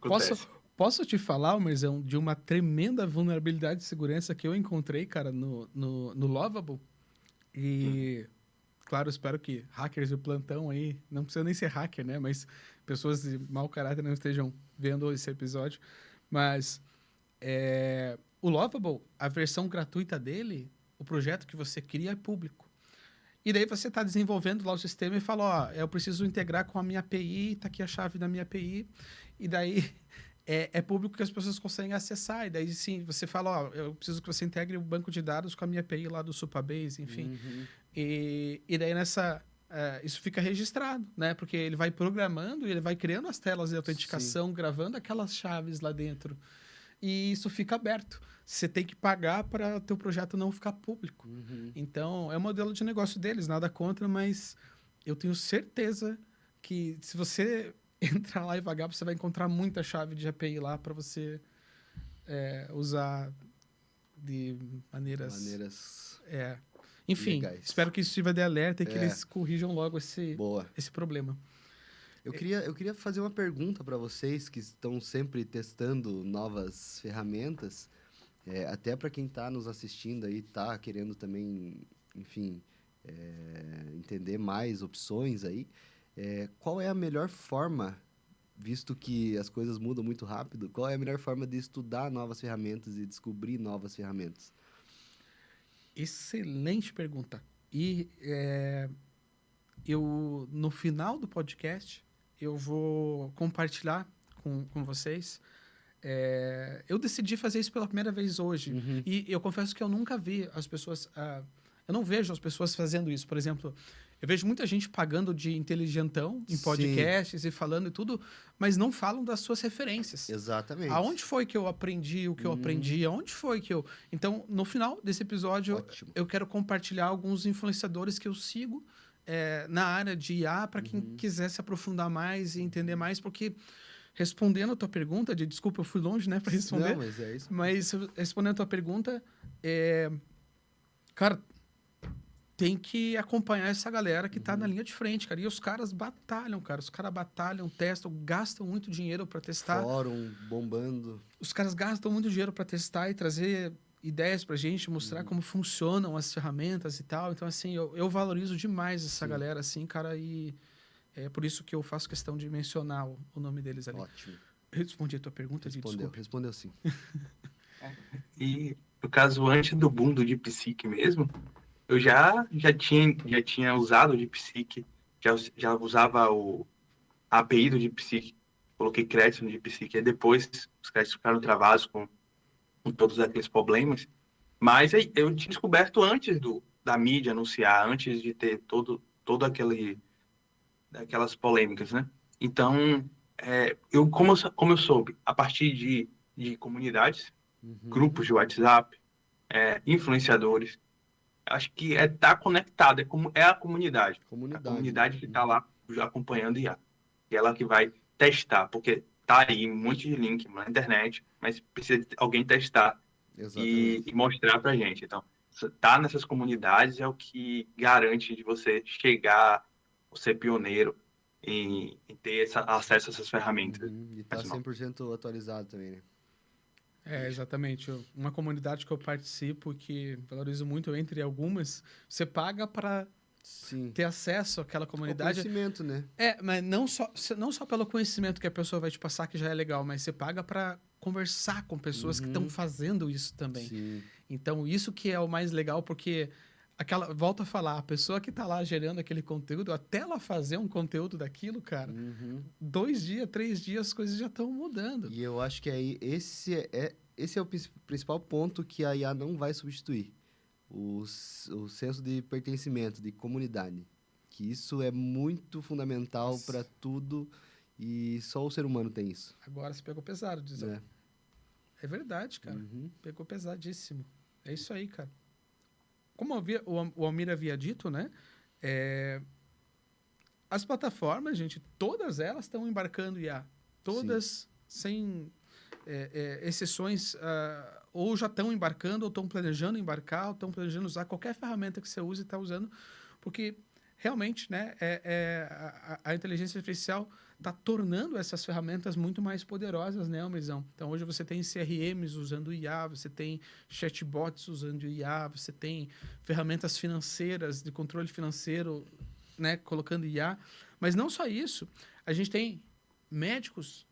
Posso, acontece. posso te falar, Almerzão, de uma tremenda vulnerabilidade de segurança que eu encontrei, cara, no Lovable? E, claro, espero que hackers do plantão aí, não precisa nem ser hacker, né? Mas pessoas de mau caráter não estejam vendo esse episódio. Mas o Lovable, a versão gratuita dele, o projeto que você cria é público. E daí você está desenvolvendo lá o sistema e fala, ó, eu preciso integrar com a minha API, tá aqui a chave da minha API. E daí é público que as pessoas conseguem acessar. E daí sim, você fala, ó, eu preciso que você integre o banco de dados com a minha API lá do Supabase, enfim. Uhum. E daí isso fica registrado, né? Porque ele vai programando e ele vai criando as telas de autenticação, gravando aquelas chaves lá dentro. E isso fica aberto. Você tem que pagar para o teu projeto não ficar público. Uhum. Então, é o modelo de negócio deles, nada contra, mas eu tenho certeza que se você entrar lá e vagar, você vai encontrar muita chave de API lá para você usar de maneiras... Enfim, legais. espero que isso sirva de alerta e que eles corrijam logo esse problema. Eu queria fazer uma pergunta para vocês que estão sempre testando novas ferramentas, até para quem está nos assistindo aí, está querendo também, enfim, entender mais opções aí. Qual é a melhor forma, visto que as coisas mudam muito rápido, qual é a melhor forma de estudar novas ferramentas e descobrir novas ferramentas? Excelente pergunta. E no final do podcast, eu vou compartilhar com vocês. Eu decidi fazer isso pela primeira vez hoje. Uhum. E eu confesso que eu nunca vi as pessoas... eu não vejo as pessoas fazendo isso. Por exemplo, eu vejo muita gente pagando de inteligentão em podcasts e falando e tudo, mas não falam das suas referências. Exatamente. Aonde foi que eu aprendi o que eu aprendi? Aonde foi que eu... Então, no final desse episódio, eu quero compartilhar alguns influenciadores que eu sigo na área de IA para quem quiser se aprofundar mais e entender mais, porque respondendo a tua pergunta, desculpa, eu fui longe, né, para responder. Não, mas é isso. Mas respondendo a tua pergunta, cara, tem que acompanhar essa galera que tá na linha de frente, cara. E os caras batalham, cara. Os caras batalham, testam, gastam muito dinheiro para testar. Fórum bombando. Os caras gastam muito dinheiro para testar e trazer ideias pra gente, mostrar como funcionam as ferramentas e tal. Então, assim, eu valorizo demais essa galera, assim, cara, e é por isso que eu faço questão de mencionar o nome deles ali. Ótimo. Eu respondi a tua pergunta, desculpa. Respondeu sim. E, no caso, antes do boom do DeepSeek mesmo, eu já tinha usado o DeepSeek, já usava a API do DeepSeek, coloquei crédito no DeepSeek, aí depois os créditos ficaram travados com todos aqueles problemas, mas aí eu tinha descoberto antes da mídia anunciar, antes de ter todo aquelas polêmicas, né? Então, como eu soube, a partir de comunidades, grupos de WhatsApp, influenciadores, acho que tá conectado, é a comunidade. A comunidade que está lá já acompanhando IA. E ela que vai testar, porque tá aí um monte de link na internet, mas precisa de alguém testar e mostrar pra gente. Então, tá nessas comunidades é o que garante de você chegar, ser pioneiro em ter acesso a essas ferramentas. E tá 100% atualizado também, né? Exatamente. Uma comunidade que eu participo, que valorizo muito entre algumas, você paga para ter acesso àquela comunidade. O conhecimento, né? Mas não só pelo conhecimento que a pessoa vai te passar, que já é legal, mas você paga para conversar com pessoas que estão fazendo isso também. Sim. Então, isso que é o mais legal, porque volta a falar, a pessoa que está lá gerando aquele conteúdo, até ela fazer um conteúdo daquilo, cara, 2 dias, 3 dias, as coisas já estão mudando. E eu acho que aí esse é o principal ponto que a IA não vai substituir. O senso de pertencimento, de comunidade. Que isso é muito fundamental para tudo e só o ser humano tem isso. Agora você pegou pesado, dizer. É verdade, cara. Pegou pesadíssimo. É isso aí, cara. Como o Almir havia dito, né? As plataformas, gente, todas elas estão embarcando IA. Todas, sem exceções, ou já estão embarcando, ou estão planejando embarcar, ou estão planejando usar qualquer ferramenta que você use e está usando, porque realmente, né, a inteligência artificial está tornando essas ferramentas muito mais poderosas, né, Almirzão? Então, hoje você tem CRMs usando IA, você tem chatbots usando IA, você tem ferramentas financeiras, de controle financeiro, né, colocando IA. Mas não só isso, a gente tem médicos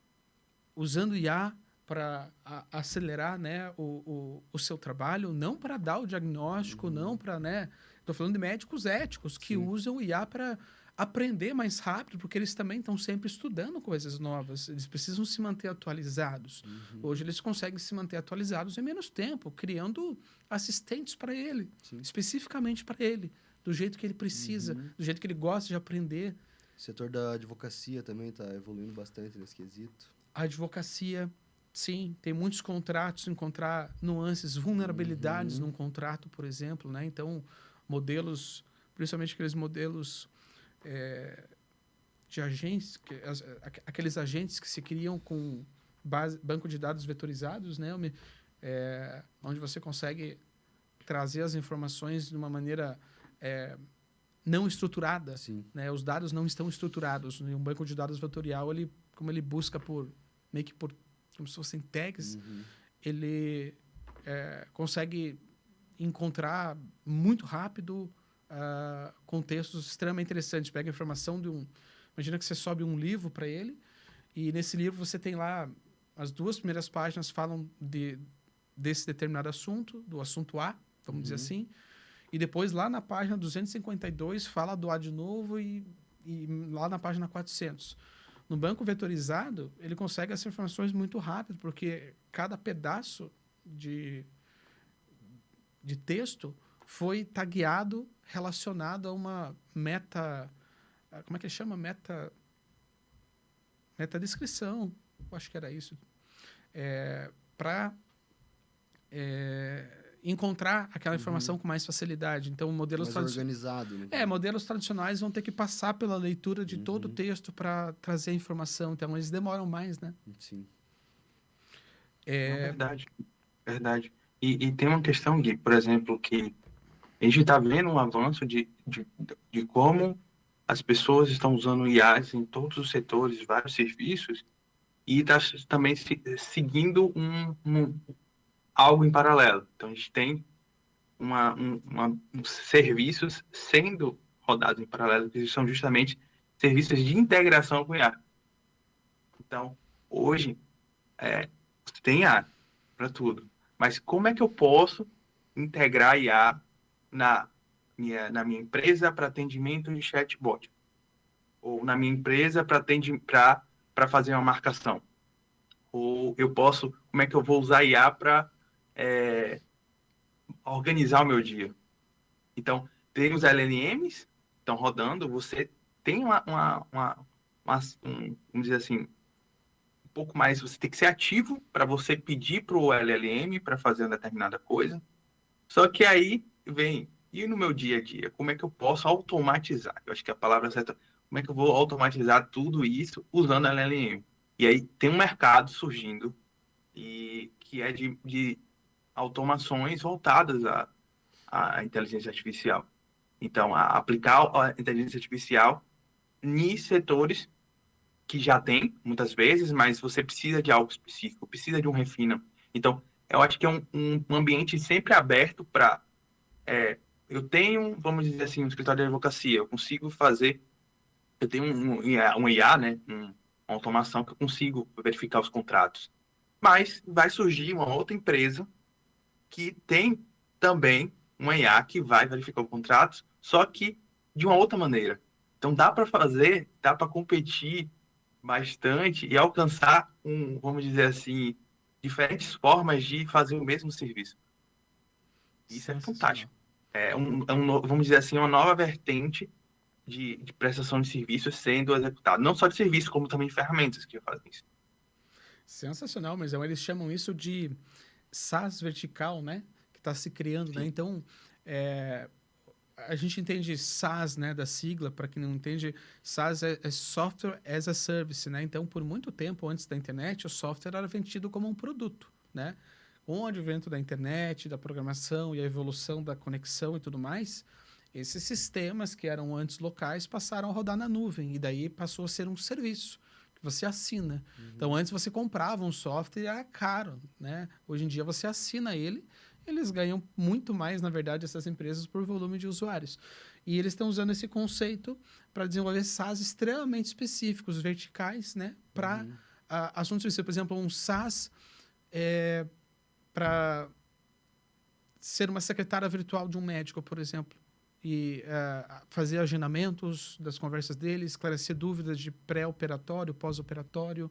usando IA para acelerar, né, o seu trabalho, não para dar o diagnóstico, não para, né... Estou falando de médicos éticos que usam o IA para aprender mais rápido, porque eles também estão sempre estudando coisas novas. Eles precisam se manter atualizados. Hoje eles conseguem se manter atualizados em menos tempo, criando assistentes para ele, especificamente para ele, do jeito que ele precisa, do jeito que ele gosta de aprender. O setor da advocacia também está evoluindo bastante nesse quesito. A advocacia, sim, tem muitos contratos, encontrar nuances, vulnerabilidades num contrato, por exemplo, né? Então, modelos, principalmente aqueles modelos de agentes, aqueles agentes que se criam com banco de dados vetorizados, né? Onde você consegue trazer as informações de uma maneira não estruturada, né? Os dados não estão estruturados. Em um banco de dados vetorial, como ele busca como se fossem tags, ele consegue encontrar muito rápido contextos extremamente interessantes. Pega a informação Imagina que você sobe um livro para ele e nesse livro você tem lá as 2 primeiras páginas falam desse determinado assunto, do assunto A, vamos dizer assim, e depois lá na página 252 fala do A de novo e lá na página 400. No banco vetorizado, ele consegue essas informações muito rápido, porque cada pedaço de texto foi tagueado, relacionado a uma como é que chama? Metadescrição, eu acho que era isso. Para encontrar aquela informação com mais facilidade. Então, modelos organizado, né? Modelos tradicionais vão ter que passar pela leitura de todo o texto para trazer a informação. Então, eles demoram mais, né? Sim. Verdade. E tem uma questão, Gui, por exemplo, que A gente está vendo um avanço de como as pessoas estão usando IAs em todos os setores, vários serviços, e está também seguindo algo em paralelo. Então, a gente tem serviços sendo rodados em paralelo, que são justamente serviços de integração com IA. Então, hoje, você tem IA para tudo. Mas como é que eu posso integrar IA na minha empresa para atendimento de chatbot? Ou na minha empresa para fazer uma marcação? Ou como é que eu vou usar IA para organizar o meu dia? Então, tem os LLMs estão rodando, você tem vamos dizer assim, um pouco mais, você tem que ser ativo para você pedir para o LLM para fazer uma determinada coisa. Só que aí vem, e no meu dia a dia, como é que eu posso automatizar? Eu acho que a palavra certa, como é que eu vou automatizar tudo isso usando LLM? E aí tem um mercado surgindo e que é de automações voltadas à inteligência artificial. Então, aplicar a inteligência artificial em setores que já tem, muitas vezes, mas você precisa de algo específico, precisa de um refino. Então, eu acho que é um ambiente sempre aberto para... eu tenho, vamos dizer assim, um escritório de advocacia, eu consigo fazer... Eu tenho um IA, né? Uma automação que eu consigo verificar os contratos. Mas vai surgir uma outra empresa que tem também uma IA que vai verificar os contratos, só que de uma outra maneira. Então dá para competir bastante e alcançar vamos dizer assim, diferentes formas de fazer o mesmo serviço. Isso é Sensacional. fantástico. Vamos dizer assim, uma nova vertente de prestação de serviços sendo executada. Não só de serviço, como também ferramentas que fazem isso. Sensacional, mas eles chamam isso de SaaS vertical, né? Que está se criando, né? Sim. Então, a gente entende SaaS, né, da sigla, para quem não entende, SaaS é Software as a Service, né? Então, por muito tempo antes da internet, o software era vendido como um produto, né? Com o advento da internet, da programação e a evolução da conexão e tudo mais, esses sistemas que eram antes locais passaram a rodar na nuvem e daí passou a ser um serviço que você assina. Então, antes você comprava um software e era caro, né? Hoje em dia você assina ele, eles ganham muito mais, na verdade, essas empresas por volume de usuários. E eles estão usando esse conceito para desenvolver SaaS extremamente específicos, verticais, né? Para assuntos específicos. Por exemplo, um SaaS para ser uma secretária virtual de um médico, por exemplo, e fazer agendamentos das conversas dele, esclarecer dúvidas de pré-operatório, pós-operatório.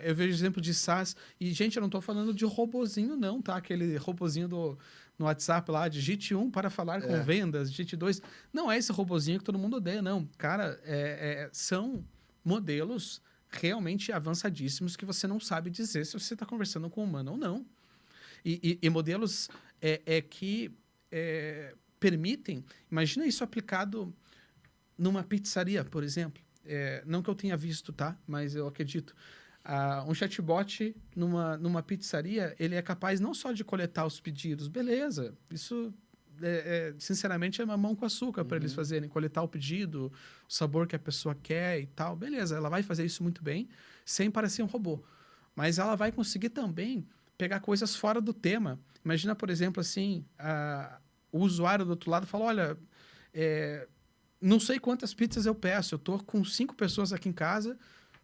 Eu vejo exemplo de SaaS. E, gente, eu não estou falando de robozinho, não, tá? Aquele robozinho no WhatsApp lá, digite 1 para falar com vendas, digite 2. Não é esse robozinho que todo mundo odeia, não. Cara, são modelos realmente avançadíssimos que você não sabe dizer se você está conversando com um humano ou não. E modelos que permitem... Imagina isso aplicado numa pizzaria, por exemplo. Não que eu tenha visto, tá? Mas eu acredito. Um chatbot numa pizzaria, ele é capaz não só de coletar os pedidos, beleza, isso sinceramente é mamão com açúcar para eles fazerem, coletar o pedido, o sabor que a pessoa quer e tal, beleza, ela vai fazer isso muito bem, sem parecer um robô. Mas ela vai conseguir também pegar coisas fora do tema. Imagina, por exemplo, assim, o usuário do outro lado fala, olha, não sei quantas pizzas eu peço, eu tô com 5 pessoas aqui em casa,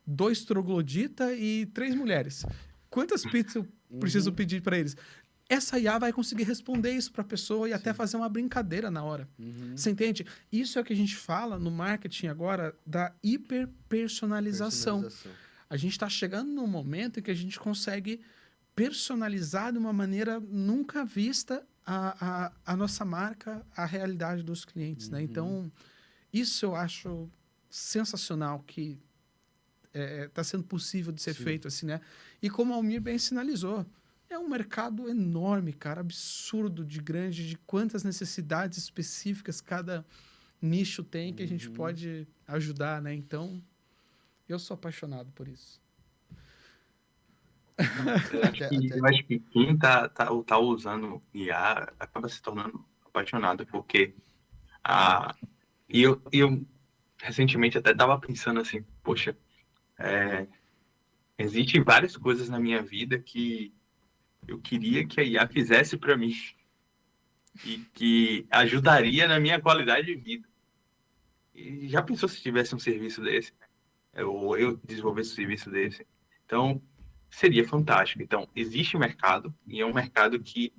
2 troglodita e 3 mulheres. Quantas pizzas eu preciso pedir para eles? Essa IA vai conseguir responder isso para a pessoa e até fazer uma brincadeira na hora. Você entende? Isso é o que a gente fala no marketing agora da hiperpersonalização. A gente está chegando num momento em que a gente consegue personalizar de uma maneira nunca vista a nossa marca, a realidade dos clientes, né? Então, isso eu acho sensacional que está sendo possível de ser feito assim, né? E como o Almir bem sinalizou, é um mercado enorme, cara, absurdo de grande, de quantas necessidades específicas cada nicho tem que a gente pode ajudar, né? Então, eu sou apaixonado por isso. Eu acho que quem tá usando IA acaba se tornando apaixonado, porque a... e eu recentemente até estava pensando assim, poxa, existem várias coisas na minha vida que eu queria que a IA fizesse para mim e que ajudaria na minha qualidade de vida. E já pensou se tivesse um serviço desse? Ou eu desenvolvesse um serviço desse? Então, seria fantástico. Então, existe um mercado, e é um mercado que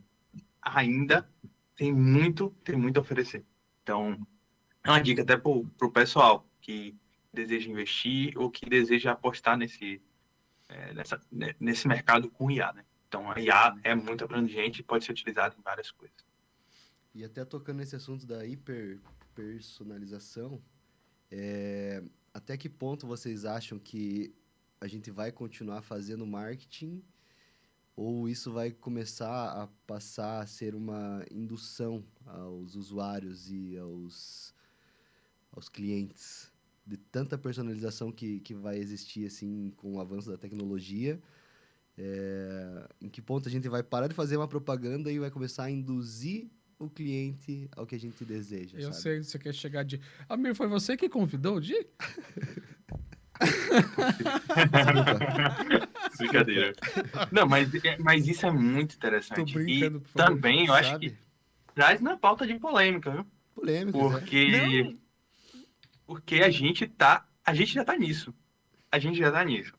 ainda tem muito a oferecer. Então, é uma dica até para o pessoal que deseja investir ou que deseja apostar nesse mercado com IA, né? Então, a IA é muito abrangente e pode ser utilizada em várias coisas. E até tocando nesse assunto da hiperpersonalização, até que ponto vocês acham que a gente vai continuar fazendo marketing ou isso vai começar a passar a ser uma indução aos usuários e aos clientes? De tanta personalização que vai existir assim com o avanço da tecnologia, em que ponto a gente vai parar de fazer uma propaganda e vai começar a induzir o cliente ao que a gente deseja, Eu sabe? sei que você quer chegar de... Amir, foi você que convidou o Di? Brincadeira. Não, mas isso é muito Tô interessante. brincando, E por favor. também eu acho Sabe? que traz na pauta de polêmica, viu? Polêmicas, Porque, porque a gente já tá nisso. A gente já tá nisso.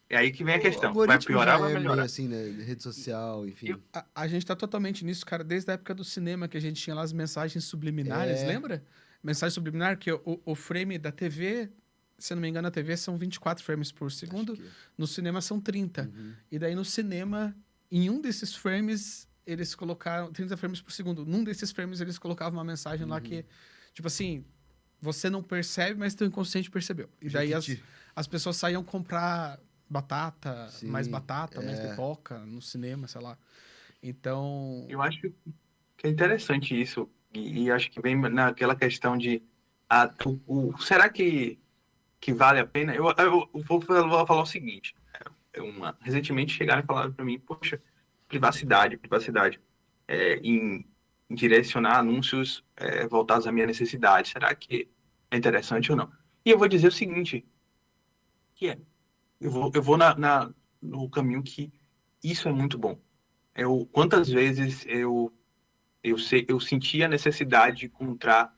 É aí que vem a O questão. Vai algoritmo já piorar ou vai é meio melhorar? assim, né? Rede social, enfim. A gente tá totalmente nisso, cara, desde a época do cinema, que a gente tinha lá as mensagens subliminares, lembra? Mensagem subliminar, que o frame da TV, se eu não me engano, a TV são 24 frames por segundo, Acho que- no cinema são 30. Uhum. E daí no cinema, em um desses frames, eles colocaram 30 frames por segundo. Num desses frames, eles colocavam uma mensagem lá que, tipo assim, você não percebe, mas teu inconsciente percebeu. E daí Jequiti. as pessoas saíam comprar batata, Sim, mais pipoca no cinema, sei lá. Então, Eu acho que é interessante isso. E acho que vem naquela questão de será que vale a pena? Eu vou falar o seguinte. Recentemente chegaram e falaram para mim, poxa, privacidade, em direcionar anúncios voltados à minha necessidade. Será que é interessante ou não? E eu vou dizer o seguinte, que eu vou no caminho que isso é muito bom. Quantas vezes eu senti a necessidade de encontrar,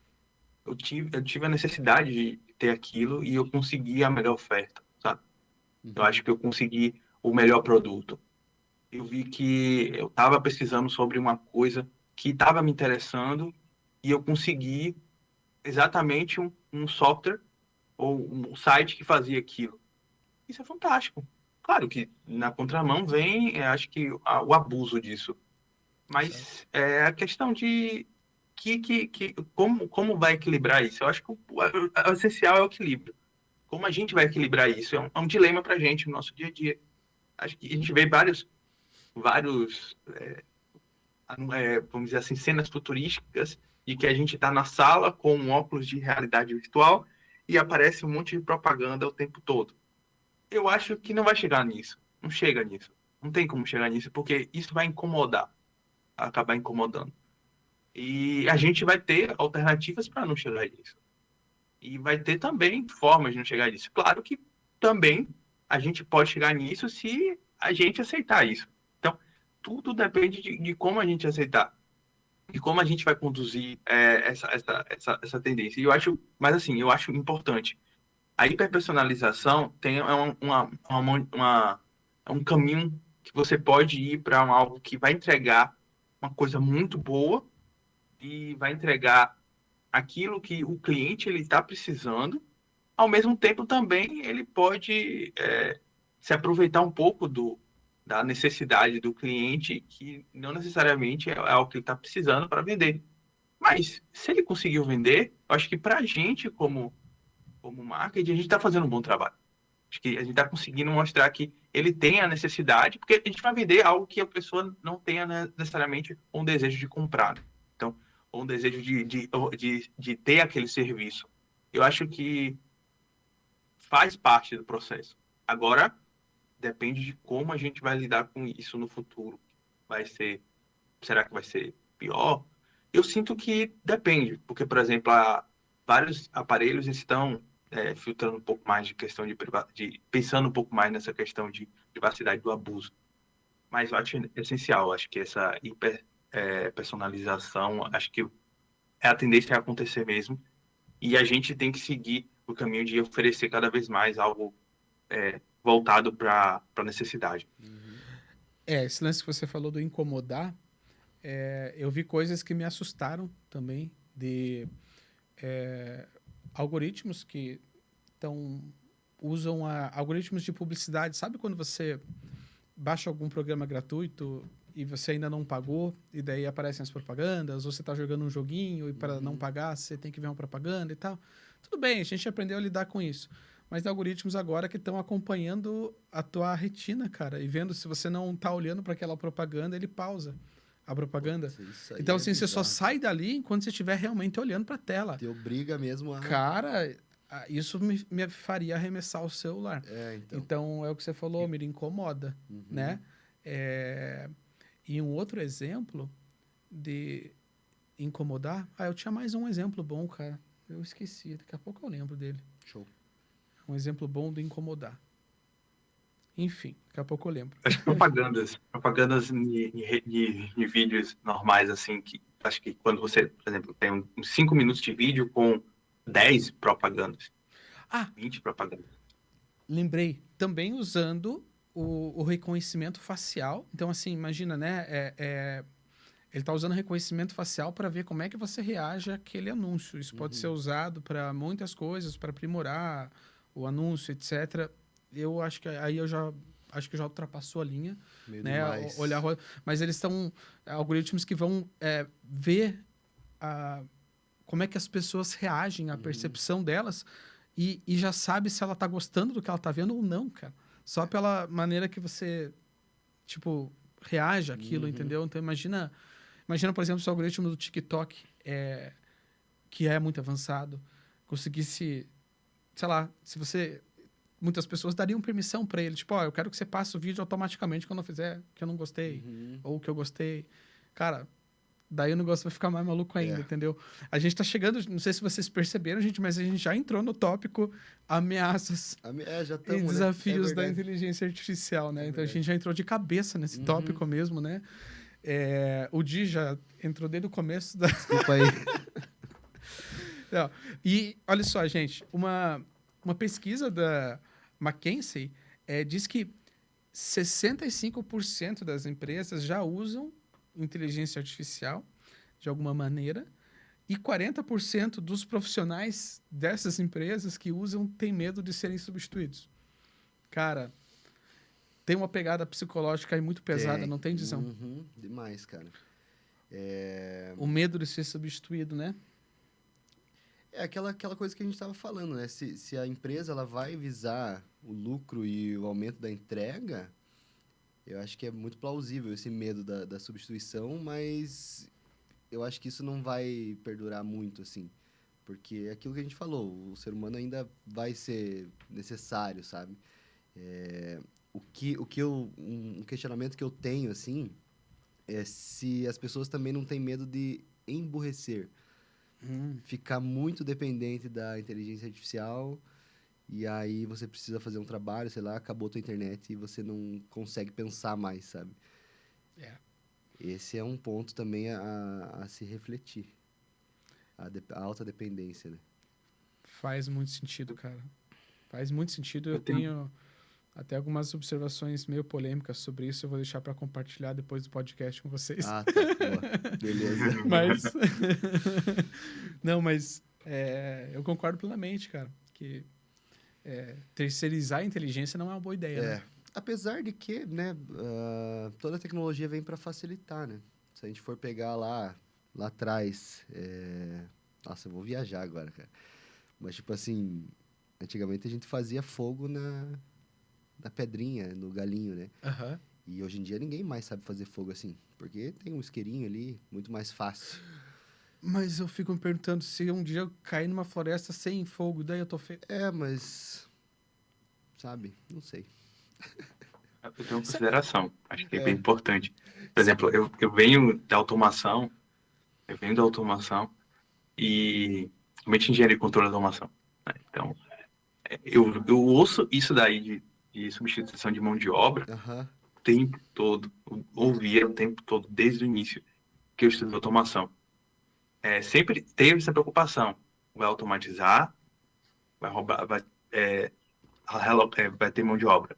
eu tive a necessidade de ter aquilo e eu consegui a melhor oferta, sabe? Eu acho que eu consegui o melhor produto. Eu vi que eu estava pesquisando sobre uma coisa que estava me interessando e eu consegui exatamente um software ou um site que fazia aquilo. Isso é fantástico. Claro que na contramão vem, acho que o abuso disso. Mas é a questão de como vai equilibrar isso? Eu acho que o essencial é o equilíbrio. Como a gente vai equilibrar isso? É um dilema para a gente no nosso dia a dia. Acho que a gente vê vários vamos dizer assim, cenas futurísticas e que a gente está na sala com um óculos de realidade virtual e aparece um monte de propaganda o tempo todo. Eu acho que não vai chegar nisso. Não chega nisso. Não tem como chegar nisso, porque isso vai incomodar, acabar incomodando. E a gente vai ter alternativas para não chegar nisso. E vai ter também formas de não chegar nisso. Claro que também a gente pode chegar nisso se a gente aceitar isso. Então, tudo depende de como a gente aceitar. De como a gente vai conduzir essa tendência. E eu acho, mas assim, eu acho importante. A hiperpersonalização é um caminho que você pode ir para algo que vai entregar uma coisa muito boa e vai entregar aquilo que o cliente ele está precisando. Ao mesmo tempo, também ele pode se aproveitar um pouco da necessidade do cliente, que não necessariamente é algo que ele está precisando para vender. Mas, se ele conseguiu vender, eu acho que para a gente, como marketing, a gente está fazendo um bom trabalho. Acho que a gente está conseguindo mostrar que ele tem a necessidade, porque a gente vai vender algo que a pessoa não tenha necessariamente um desejo de comprar. Né? Então, ou um desejo de ter aquele serviço. Eu acho que faz parte do processo. Agora, depende de como a gente vai lidar com isso no futuro. Será que vai ser pior? Eu sinto que depende, porque, por exemplo, vários aparelhos estão filtrando um pouco mais de questão pensando um pouco mais nessa questão de privacidade do abuso. Mas eu acho essencial, acho que essa personalização, acho que a tendência a acontecer mesmo, e a gente tem que seguir o caminho de oferecer cada vez mais algo voltado para a necessidade. Esse lance que você falou do incomodar, eu vi coisas que me assustaram também, de algoritmos que usam algoritmos de publicidade. Sabe quando você baixa algum programa gratuito e você ainda não pagou, e daí aparecem as propagandas, ou você está jogando um joguinho e para não pagar você tem que ver uma propaganda e tal. Tudo bem, a gente aprendeu a lidar com isso. Mas tem algoritmos agora que estão acompanhando a tua retina, cara, e vendo se você não está olhando para aquela propaganda, ele pausa a propaganda. Isso aí Então, é assim, você só bizarro. sai dali enquanto você estiver realmente olhando para a tela. Te obriga mesmo a... Cara, isso me faria arremessar o celular. então. Então, é o que você falou, me incomoda, né? E um outro exemplo de incomodar... eu tinha mais um exemplo bom, cara. Eu esqueci, daqui a pouco eu lembro dele. Show. Um exemplo bom de incomodar. Enfim, daqui a pouco eu lembro. Acho que propagandas em vídeos normais, assim, que acho que quando você, por exemplo, tem uns 5 minutos de vídeo com 10 propagandas, 20 propagandas. Lembrei, também usando o reconhecimento facial. Então, assim, imagina, né? Ele está usando reconhecimento facial para ver como é que você reage àquele anúncio. Isso pode ser usado para muitas coisas, para aprimorar o anúncio, etc. Eu acho que aí já ultrapassou a linha, Meio né? demais. Mas eles são algoritmos que vão ver como é que as pessoas reagem à percepção delas e já sabe se ela tá gostando do que ela tá vendo ou não, cara. Só pela maneira que você, tipo, reage àquilo, entendeu? Então, imagina, por exemplo, se o algoritmo do TikTok, que é muito avançado, conseguisse, sei lá, se você... Muitas pessoas dariam permissão para ele, tipo, eu quero que você passe o vídeo automaticamente quando eu fizer que eu não gostei, ou que eu gostei. Cara, daí o negócio vai ficar mais maluco ainda, entendeu? A gente tá chegando, não sei se vocês perceberam, gente, mas a gente já entrou no tópico ameaças Já e tamo, desafios né? da inteligência artificial, né? Então a gente já entrou de cabeça nesse tópico mesmo, né? O Di já entrou desde o começo da... Desculpa aí. Não. E olha só, gente, uma pesquisa da McKinsey diz que 65% das empresas já usam inteligência artificial de alguma maneira e 40% dos profissionais dessas empresas que usam têm medo de serem substituídos. Cara, tem uma pegada psicológica aí muito pesada, não tem, Dizão? Demais, cara. O medo de ser substituído, né? É aquela coisa que a gente estava falando, né? Se a empresa ela vai visar o lucro e o aumento da entrega, eu acho que é muito plausível esse medo da substituição, mas eu acho que isso não vai perdurar muito, assim. Porque é aquilo que a gente falou, o ser humano ainda vai ser necessário, sabe? Um questionamento que eu tenho, assim, é se as pessoas também não têm medo de emburrecer. Ficar muito dependente da inteligência artificial e aí você precisa fazer um trabalho, sei lá, acabou a tua internet e você não consegue pensar mais, sabe? Esse é um ponto também a se refletir. A alta dependência, né? Faz muito sentido, cara. Faz muito sentido. Eu tenho até algumas observações meio polêmicas sobre isso. Eu vou deixar para compartilhar depois do podcast com vocês. Tá. Boa. Beleza. Mas... Não, mas eu concordo plenamente, cara, que terceirizar a inteligência não é uma boa ideia, né? Apesar de que, né, toda a tecnologia vem para facilitar, né? Se a gente for pegar lá atrás... Nossa, eu vou viajar agora, cara. Mas, tipo assim, antigamente a gente fazia fogo na pedrinha, no galinho, né? E hoje em dia ninguém mais sabe fazer fogo assim, porque tem um isqueirinho ali, muito mais fácil. Mas eu fico me perguntando se um dia eu cair numa floresta sem fogo, daí eu tô feio. Mas... Sabe? Não sei. Eu tenho uma consideração, acho que é bem importante. Por exemplo, eu venho da automação, Eu venho da automação e realmente engenharia de controle da automação, né? Então, eu ouço isso daí de substituição de mão de obra Aham. o tempo todo. Eu ouvia o tempo todo, desde o início que eu estudei automação. Sempre teve essa preocupação. Vai automatizar, vai roubar, vai ter mão de obra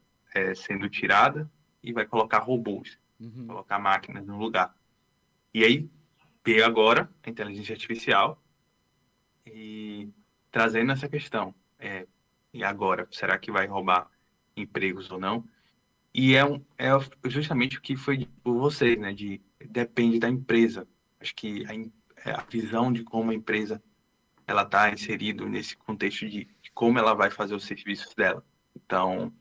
sendo tirada e vai colocar robôs, Uhum. colocar máquinas no lugar. E aí, veio agora a inteligência artificial e trazendo essa questão. E agora, será que vai roubar empregos ou não? E é justamente o que foi por vocês, né? Depende da empresa. Acho que a visão de como a empresa ela está inserida nesse contexto de como ela vai fazer os serviços dela. Então,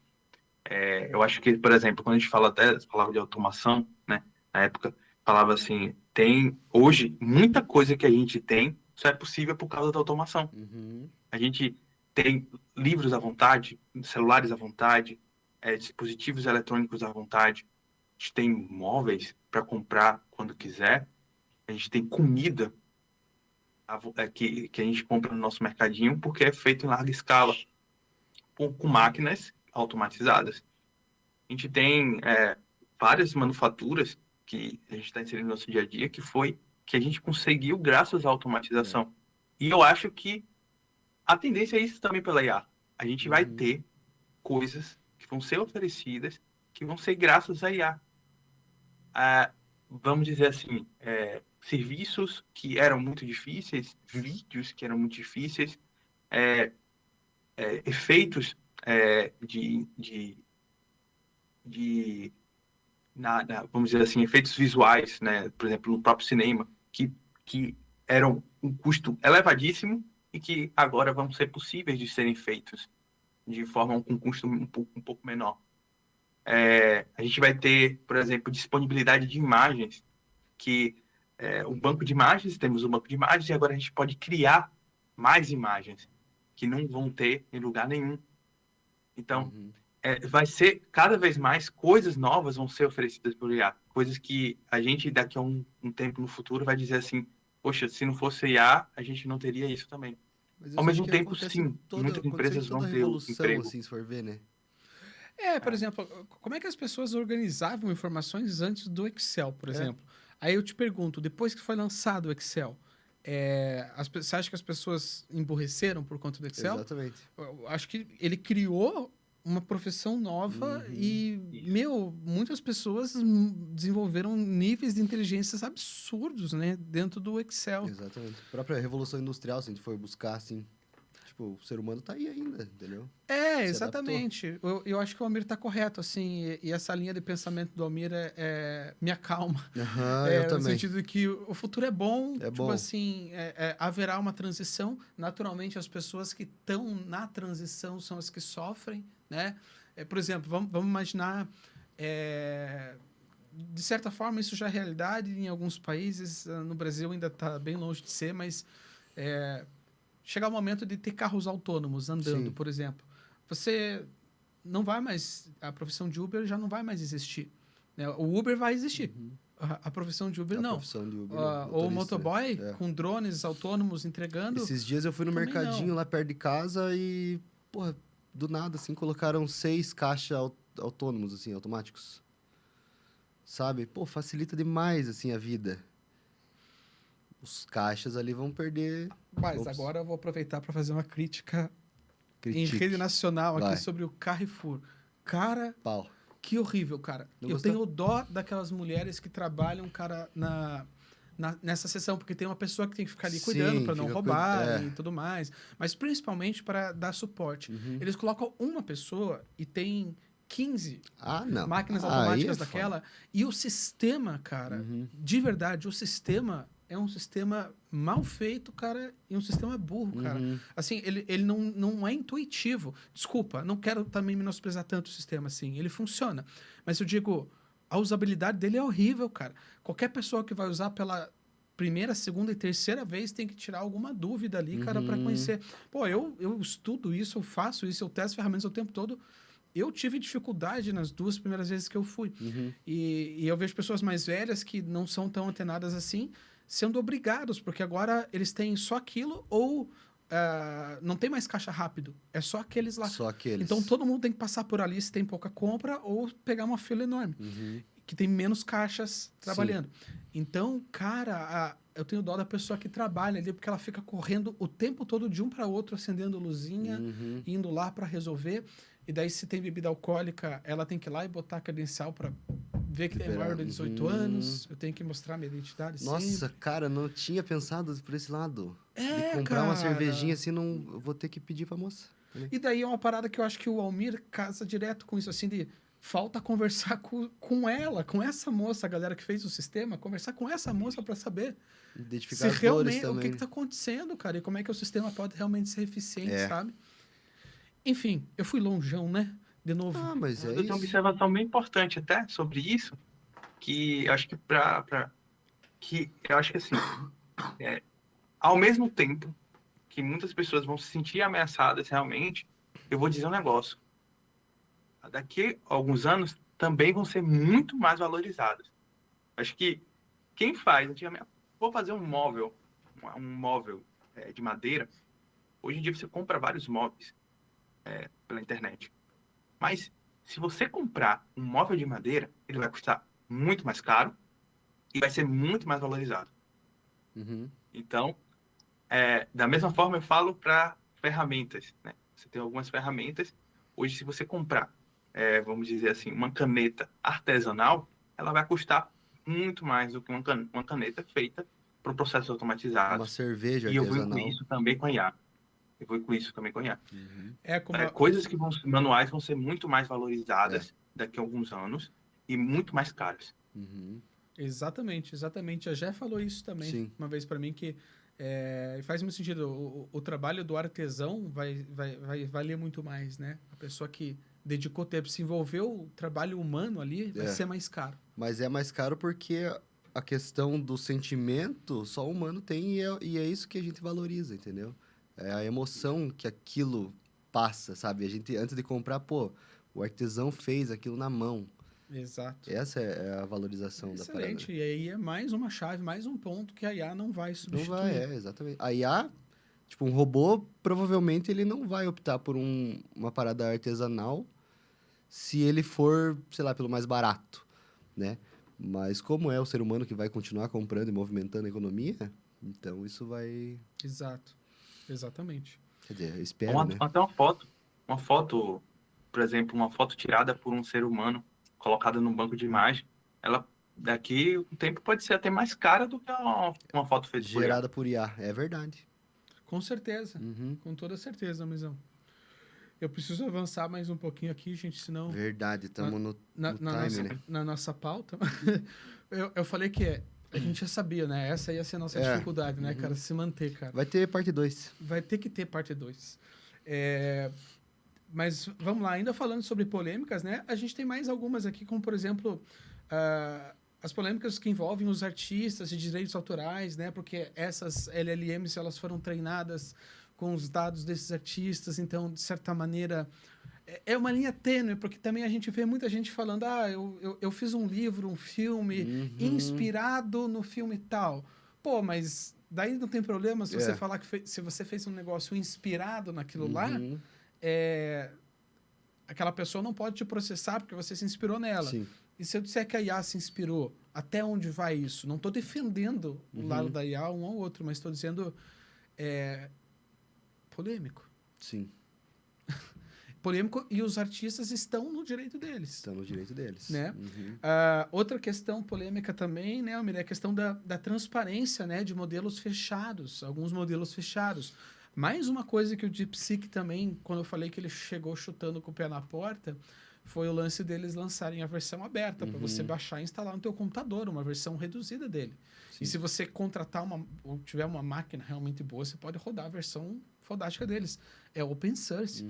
eu acho que, por exemplo, quando a gente falava de automação, né? Na época, falava assim, tem hoje muita coisa que a gente tem só é possível por causa da automação. Uhum. A gente tem livros à vontade, celulares à vontade, dispositivos eletrônicos à vontade. A gente tem móveis para comprar quando quiser. A gente tem comida que a gente compra no nosso mercadinho porque é feito em larga escala, com máquinas automatizadas. A gente tem várias manufaturas que a gente está inserindo no nosso dia a dia que a gente conseguiu graças à automatização. E eu acho que a tendência é isso também pela IA. A gente vai Uhum. ter coisas que vão ser oferecidas que vão ser graças à IA. Vamos dizer assim, serviços que eram muito difíceis, vídeos que eram muito difíceis, efeitos de vamos dizer assim, efeitos visuais, né? Por exemplo, no próprio cinema, que eram um custo elevadíssimo e que agora vão ser possíveis de serem feitos de forma com custo um pouco menor. A gente vai ter, por exemplo, disponibilidade de imagens, que o banco de imagens, temos um banco de imagens e agora a gente pode criar mais imagens que não vão ter em lugar nenhum. Então, Uhum. vai ser cada vez mais coisas novas vão ser oferecidas por IA, coisas que a gente daqui a um tempo no futuro vai dizer assim, poxa, se não fosse IA, a gente não teria isso também. Mas Ao isso acho mesmo que tempo, sim, muitas aconteceu em empresas toda vão a ter o revolução, emprego. assim, se for ver, né? Por exemplo, como é que as pessoas organizavam informações antes do Excel, por É. exemplo? Aí eu te pergunto, depois que foi lançado o Excel, você acha que as pessoas emburreceram por conta do Excel? Exatamente. Eu acho que ele criou uma profissão nova Uhum. e, muitas pessoas desenvolveram níveis de inteligências absurdos, né, dentro do Excel. Exatamente. A própria Revolução Industrial, se a gente for buscar, assim, tipo, o ser humano tá aí ainda, entendeu? Se adaptou. Exatamente. Eu acho que o Almir está correto, assim, e essa linha de pensamento do Almir me acalma. Aham, eu No também. sentido de que o futuro é bom, É tipo bom. assim, haverá uma transição. Naturalmente, as pessoas que estão na transição são as que sofrem, né? Por exemplo, vamos imaginar, de certa forma, isso já é realidade em alguns países. No Brasil ainda está bem longe de ser, mas chegar o momento de ter carros autônomos andando, Sim. por exemplo. Você não vai mais... A profissão de Uber já não vai mais existir, né? O Uber vai existir. Uhum. A profissão de Uber, A não. profissão de Uber, não. Ou o Motorista, motoboy, é. com drones autônomos entregando. Esses dias eu fui no também mercadinho não. lá perto de casa e, porra, do nada, assim, colocaram 6 caixas autônomos, assim, automáticos. Sabe? Pô, facilita demais, assim, a vida. Os caixas ali vão perder... Mas Ops. agora eu vou aproveitar para fazer uma crítica em Critique. rede nacional aqui Vai. sobre o Carrefour. Cara, Pau. que horrível, cara. Não Eu gostou? tenho dó daquelas mulheres que trabalham, cara, nessa sessão, porque tem uma pessoa que tem que ficar ali cuidando Sim, para não fica roubar é. e tudo mais, mas principalmente para dar suporte. Uhum. Eles colocam uma pessoa e tem 15 Ah, não. máquinas Aí automáticas é foda. daquela, e o sistema, cara, Uhum. de verdade, o sistema é um sistema mal feito, cara, e um sistema burro, cara. Uhum. Assim, ele não é intuitivo. Desculpa, não quero também menosprezar tanto o sistema assim. Ele funciona. Mas eu digo, a usabilidade dele é horrível, cara. Qualquer pessoa que vai usar pela primeira, segunda e terceira vez tem que tirar alguma dúvida ali, cara, para Uhum. conhecer. Pô, eu estudo isso, eu faço isso, eu testo ferramentas o tempo todo. Eu tive dificuldade nas 2 primeiras vezes que eu fui. Uhum. E eu vejo pessoas mais velhas que não são tão antenadas assim. sendo obrigados, porque agora eles têm só aquilo ou não tem mais caixa rápido, é só aqueles lá. Só aqueles. Então todo mundo tem que passar por ali se tem pouca compra ou pegar uma fila enorme, que tem menos caixas trabalhando. Então, cara, eu tenho dó da pessoa que trabalha ali, porque ela fica correndo o tempo todo de um para outro, acendendo luzinha, indo lá para resolver. E daí, se tem bebida alcoólica, ela tem que ir lá e botar a credencial para ver que é maior de 18 anos. Eu tenho que mostrar minha identidade. Nossa, sempre. cara, não tinha pensado por esse lado. De É, comprar uma cara. cervejinha assim, não, eu vou ter que pedir pra moça. E daí é uma parada que eu acho que o Almir casa direto com isso, assim, de falta conversar com ela, com essa moça, a galera que fez o sistema, conversar com essa moça para saber Identificar se as dores realmente, o também. que está acontecendo, cara, e como é que o sistema pode realmente ser eficiente, É. sabe? Enfim, eu fui longeão, né? De novo. Ah, mas é Eu tenho uma isso. observação bem importante até sobre isso, que eu acho que que eu acho que assim, ao mesmo tempo que muitas pessoas vão se sentir ameaçadas realmente, eu vou dizer um negócio. Daqui a alguns anos também vão ser muito mais valorizadas. Acho que quem faz, antigamente, vou fazer um móvel de madeira. Hoje em dia você compra vários móveis pela internet. Mas se você comprar um móvel de madeira, ele vai custar muito mais caro e vai ser muito mais valorizado. Então, da mesma forma eu falo para ferramentas, né? Você tem algumas ferramentas. Hoje, se você comprar, vamos dizer assim, uma caneta artesanal, ela vai custar muito mais do que uma caneta feita para um processo automatizado. Uma cerveja E eu vou artesanal. incluir isso também com a IA. É como Coisas que manuais vão ser muito mais valorizadas daqui a alguns anos e muito mais caras. Exatamente, exatamente. A Jé falou isso também Sim. uma vez para mim, que faz muito sentido. O trabalho do artesão vai valer muito mais, né? A pessoa que dedicou tempo, se envolveu, o trabalho humano ali vai ser mais caro. Mas é mais caro porque a questão do sentimento só o humano tem e é isso que a gente valoriza, entendeu? É a emoção que aquilo passa, sabe? A gente, antes de comprar, pô, o artesão fez aquilo na mão. Exato. Essa é a valorização da parada. Excelente. E aí é mais uma chave, mais um ponto que a IA não vai Não substituir. vai, exatamente. A IA, tipo, um robô, provavelmente ele não vai optar por uma parada artesanal se ele for, sei lá, pelo mais barato, né? Mas como é o ser humano que vai continuar comprando e movimentando a economia, então isso vai... Exato. Exatamente. Quer dizer, eu espero, né? Até uma foto, por exemplo, uma foto tirada por um ser humano, colocada num banco de imagem, ela daqui um tempo pode ser até mais cara do que uma foto feita por IA. Gerada por IA, é verdade. Com certeza. Com toda certeza, Mizão. Eu preciso avançar mais um pouquinho aqui, gente, senão... Verdade, estamos no time, né? Na nossa pauta. eu falei que a gente já sabia, né? Essa ia ser a nossa dificuldade, né, cara? Se manter, cara. Vai ter parte 2. Vai ter que ter parte 2. Mas vamos lá, ainda falando sobre polêmicas, né? A gente tem mais algumas aqui, como, por exemplo, as polêmicas que envolvem os artistas e direitos autorais, né? Porque essas LLMs, elas foram treinadas com os dados desses artistas, então, de certa maneira... É uma linha tênue, porque também a gente vê muita gente falando, eu fiz um livro, um filme, inspirado no filme tal. Pô, mas daí não tem problema se você falar que se você fez um negócio inspirado naquilo lá, aquela pessoa não pode te processar porque você se inspirou nela. Sim. E se eu disser que a IA se inspirou, até onde vai isso? Não estou defendendo o lado da IA um ao outro, mas estou dizendo polêmico. Sim. Polêmico, e os artistas estão no direito deles. Estão no direito deles. Né? Outra questão polêmica também, né, Almir, é a questão da transparência, né, de modelos fechados, alguns modelos fechados. Mais uma coisa que o DeepSeek também, quando eu falei que ele chegou chutando com o pé na porta, foi o lance deles lançarem a versão aberta, para você baixar e instalar no teu computador, uma versão reduzida dele. Sim. E se você contratar ou tiver uma máquina realmente boa, você pode rodar a versão fodástica deles. É open source.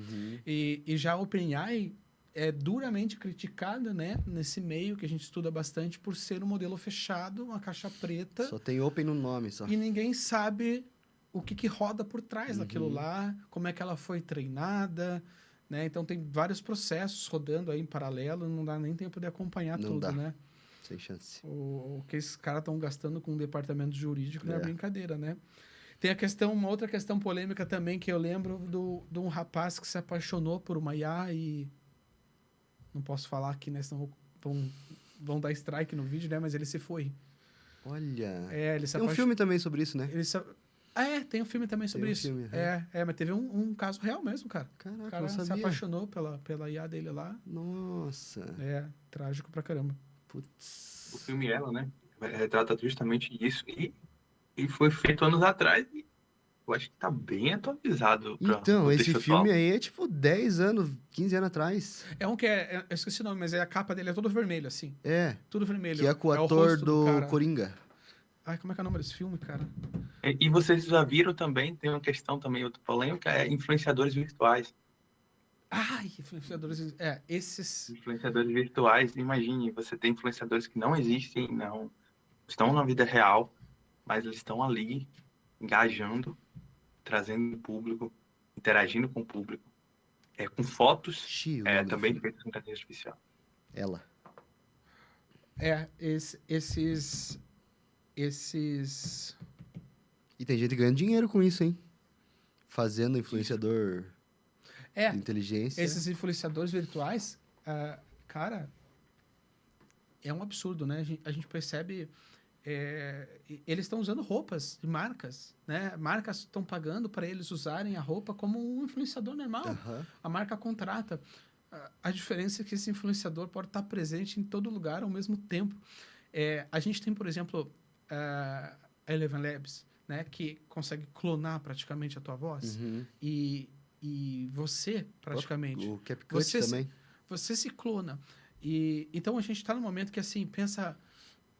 E já a OpenAI é duramente criticada, né, nesse meio que a gente estuda bastante por ser um modelo fechado, uma caixa preta. Só tem open no nome, só. E ninguém sabe o que roda por trás daquilo lá, como é que ela foi treinada, né? Então tem vários processos rodando aí em paralelo, não dá nem tempo de acompanhar tudo, né? Sem chance. O que esses caras estão gastando com o departamento jurídico não é É. brincadeira, né? Tem uma outra questão polêmica também que eu lembro de um rapaz que se apaixonou por uma IA e... Não posso falar aqui, né? Senão vão dar strike no vídeo, né? Mas ele se foi. Olha. Ele se Tem um filme também sobre isso, né? Tem um filme também sobre Tem um isso. filme, Mas teve um caso real mesmo, cara. O Caraca, cara não se sabia. apaixonou pela IA dele lá. Nossa. Trágico pra caramba. Putz. O filme Ela, né? Retrata justamente isso. E foi feito anos atrás. E eu acho que tá bem atualizado para Então, o esse texto filme atual. aí é tipo 10 anos, 15 anos atrás. É um que eu esqueci o nome, mas a capa dele é todo vermelho, assim. É. Tudo vermelho. Que é com o o ator rosto do cara. Coringa. Ai, como é que é o nome desse filme, cara? E vocês já viram também, tem uma questão também, outra polêmica, é influenciadores virtuais. Ai, influenciadores. Esses. Influenciadores virtuais, imagine, você tem influenciadores que não existem, não estão na vida real, mas eles estão ali, engajando, trazendo público, interagindo com o público, com fotos, Xi, o nome do também filme. feitas com inteligência artificial. Ela. Esses. E tem gente ganhando dinheiro com isso, hein? Fazendo influenciador É, de inteligência. esses influenciadores virtuais, cara, é um absurdo, né? A gente percebe. Eles estão usando roupas de marcas, né? Marcas estão pagando para eles usarem a roupa como um influenciador normal. Aham. A marca contrata. A diferença é que esse influenciador pode estar presente em todo lugar ao mesmo tempo. A gente tem, por exemplo, a Eleven Labs, né? Que consegue clonar praticamente a tua voz. Uhum. E você, praticamente, O CapCut Você se- também. você se clona. Então a gente está no momento que, assim, pensa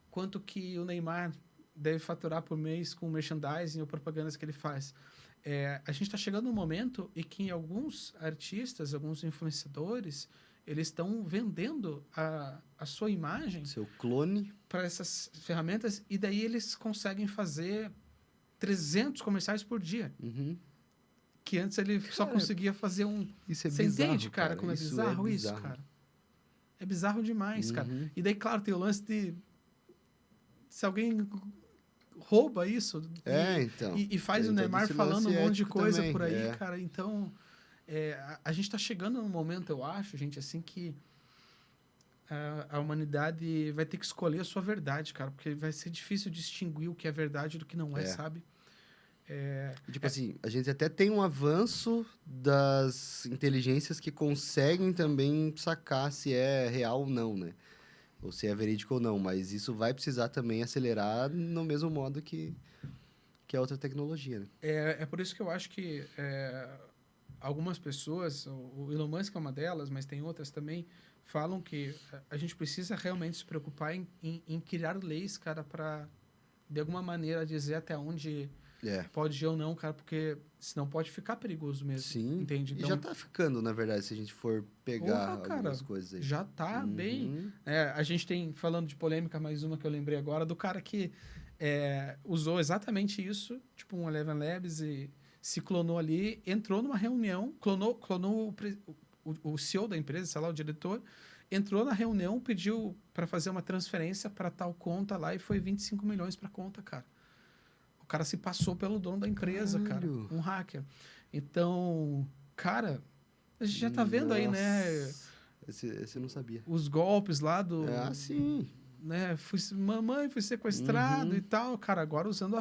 quanto que o Neymar deve faturar por mês com merchandising ou propagandas que ele faz. A gente está chegando num momento em que alguns artistas, alguns influenciadores, eles estão vendendo a sua imagem Seu clone. para essas ferramentas e daí eles conseguem fazer 300 comerciais por dia. Uhum. Que antes ele só Cara, conseguia fazer um... Isso é Você bizarro, entende, cara, como é bizarro isso, bizarro. cara? É bizarro demais, cara. Uhum. E daí, claro, tem o lance de... Se alguém rouba isso Então. e faz Tem o todo Neymar esse falando um lance monte de ético coisa também, por aí, cara. Então, a gente tá chegando num momento, eu acho, gente, assim, que a humanidade vai ter que escolher a sua verdade, cara. Porque vai ser difícil distinguir o que é verdade do que não é, sabe? Tipo assim, a gente até tem um avanço das inteligências que conseguem também sacar se é real ou não, né? Ou se é verídico ou não. Mas isso vai precisar também acelerar no mesmo modo que a outra tecnologia, né? É por isso que eu acho que algumas pessoas, o Elon Musk é uma delas, mas tem outras também, falam que a gente precisa realmente se preocupar em criar leis, cara, para de alguma maneira dizer até onde pode ir ou não, cara, porque senão pode ficar perigoso mesmo. Sim. Entende? E já tá ficando, na verdade, se a gente for pegar Porra, cara, algumas coisas aí. já tá bem. A gente tem, falando de polêmica, mais uma que eu lembrei agora, do cara que usou exatamente isso, tipo um Eleven Labs, e se clonou ali, entrou numa reunião, clonou o CEO da empresa, sei lá, o diretor, entrou na reunião, pediu para fazer uma transferência para tal conta lá e foi 25 milhões para conta, cara. O cara se passou pelo dono da empresa, cara. Um hacker. Então, cara, a gente já tá vendo aí, né? Esse eu não sabia. Os golpes lá do... Sim. Né? Mamãe foi sequestrado e tal. Cara, agora usando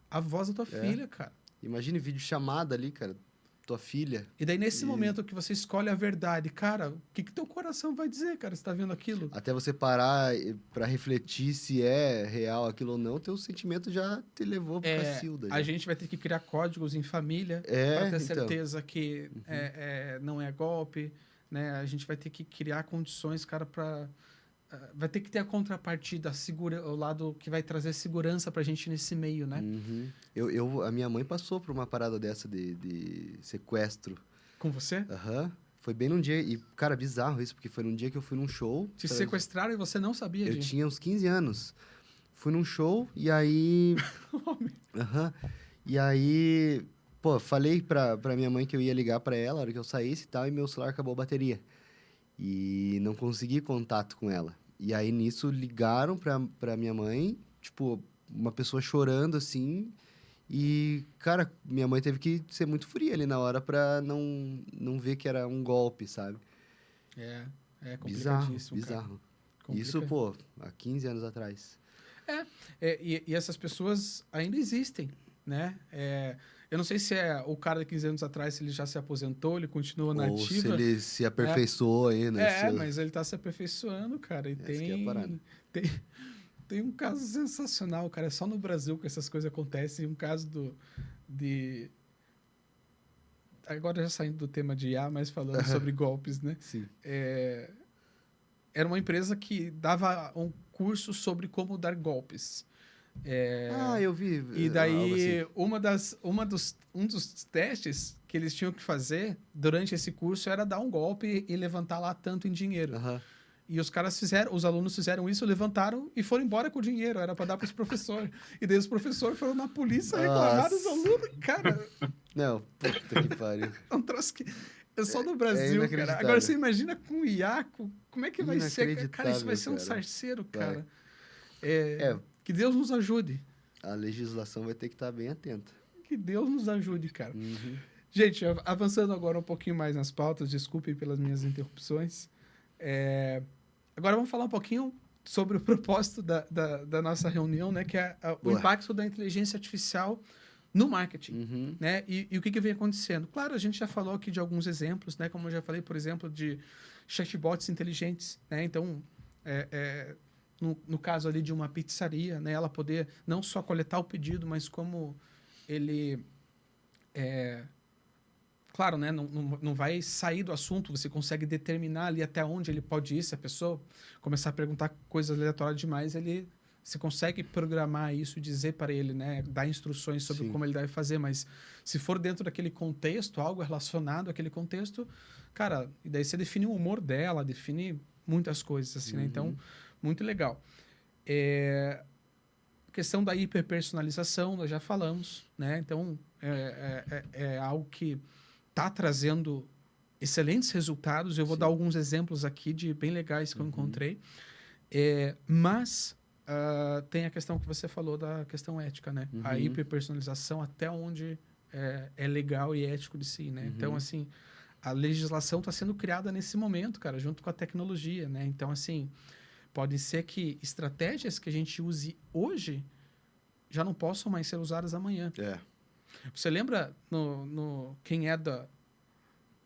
a voz da tua filha, cara. Imagine vídeo chamada ali, cara. Tua filha. E daí, nesse momento que você escolhe a verdade, cara, o que teu coração vai dizer, cara? Você tá vendo aquilo? Até você parar pra refletir se é real aquilo ou não, teu sentimento já te levou pro Cacilda. A gente vai ter que criar códigos em família para ter certeza que não é golpe, né? A gente vai ter que criar condições, cara, para... vai ter que ter a contrapartida, o lado que vai trazer segurança pra gente nesse meio, né? A minha mãe passou por uma parada dessa de sequestro. Com você? Foi bem num dia... E, cara, bizarro isso, porque foi num dia que eu fui num show. Te sequestraram e você não sabia disso? Eu tinha uns 15 anos. Fui num show e aí... E aí... Pô, falei pra minha mãe que eu ia ligar pra ela na hora que eu saísse e tal, e meu celular acabou a bateria. E não consegui contato com ela. E aí, nisso, ligaram pra minha mãe, tipo, uma pessoa chorando, assim, e, cara, minha mãe teve que ser muito fria ali na hora pra não ver que era um golpe, sabe? É Bizarro, complicadíssimo, cara. bizarro. Isso, pô, há 15 anos atrás. E essas pessoas ainda existem, né? Eu não sei se o cara de 15 anos atrás, se ele já se aposentou, ele continua na Ou se ativa. ele se aperfeiçoou aí, né? Mas ele tá se aperfeiçoando, cara. E Essa que é a parada. tem, tem um caso sensacional, cara. É só no Brasil que essas coisas acontecem. Um caso de... Agora já saindo do tema de IA, mas falando sobre golpes, né? Sim. Era uma empresa que dava um curso sobre como dar golpes. Eu vi. E algo daí, assim. um dos testes que eles tinham que fazer durante esse curso era dar um golpe e levantar lá tanto em dinheiro. Aham. E os alunos fizeram isso, levantaram e foram embora com o dinheiro. Era para dar para os professores. E daí os professores foram na polícia reclamar dos Nossa. alunos. Cara, Não, puta que pariu. é um troço que é só no Brasil, cara. inacreditável. Agora você imagina com o IA, como é que vai ser? Cara, isso vai Inacreditável, ser um cara. sarceiro, Vai. cara. É. Que Deus nos ajude. A legislação vai ter que estar bem atenta. Que Deus nos ajude, cara. Uhum. Gente, avançando agora um pouquinho mais nas pautas, desculpem pelas minhas interrupções. Agora vamos falar um pouquinho sobre o propósito da nossa reunião, né? Que é o Boa. impacto da inteligência artificial no marketing, Uhum. né? E o que vem acontecendo? Claro, a gente já falou aqui de alguns exemplos, né? Como eu já falei, por exemplo, de chatbots inteligentes, né? Então, no caso ali de uma pizzaria, né? Ela poder não só coletar o pedido, mas como ele... Claro, né? Não vai sair do assunto, você consegue determinar ali até onde ele pode ir. Se a pessoa começar a perguntar coisas aleatórias demais, você consegue programar isso e dizer para ele, né? Dar instruções sobre Sim. como ele deve fazer. Mas se for dentro daquele contexto, algo relacionado àquele contexto, cara, e daí você define o humor dela, define muitas coisas, assim, né? Então, muito legal. Questão da hiperpersonalização, nós já falamos, né? Então, é algo que está trazendo excelentes resultados. Eu vou dar alguns exemplos aqui de bem legais que eu encontrei. Mas tem a questão que você falou da questão ética, né? A hiperpersonalização até onde é legal e ético de si, né? Então, assim, a legislação está sendo criada nesse momento, cara, junto com a tecnologia, né? Então, assim, pode ser que estratégias que a gente use hoje já não possam mais ser usadas amanhã. Você lembra quem é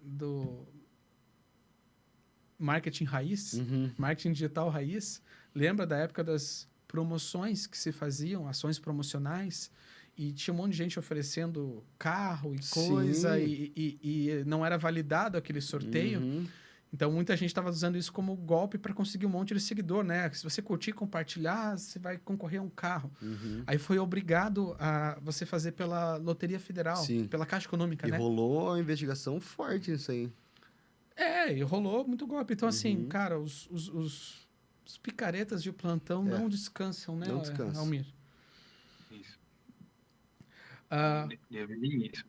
do marketing raiz, marketing digital raiz? Lembra da época das promoções que se faziam, ações promocionais, e tinha um monte de gente oferecendo carro e coisa, e não era validado aquele sorteio? Então, muita gente estava usando isso como golpe para conseguir um monte de seguidor, né? Se você curtir e compartilhar, você vai concorrer a um carro. Aí foi obrigado a você fazer pela Loteria Federal, pela Caixa Econômica, E né? rolou uma investigação forte nisso aí. E rolou muito golpe. Então, assim, cara, os picaretas de plantão não descansam, né, Não descansam. Almir? Isso. Eu vi isso.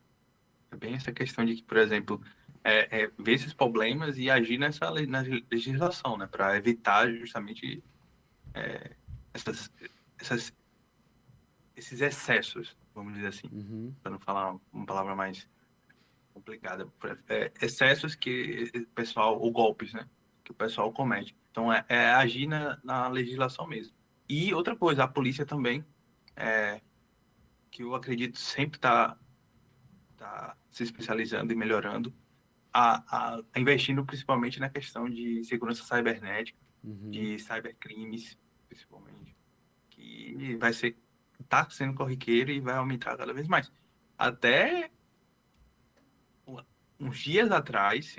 É bem essa questão de que, por exemplo, ver esses problemas e agir na legislação, né, para evitar justamente esses excessos, vamos dizer assim, para não falar uma palavra mais complicada, excessos que o pessoal, ou golpes, né, que o pessoal comete. Então, agir na legislação mesmo. E outra coisa, a polícia também, que eu acredito sempre está se especializando e melhorando, investindo principalmente na questão de segurança cibernética, de cybercrimes, principalmente, que está sendo corriqueiro e vai aumentar cada vez mais. Até uns dias atrás,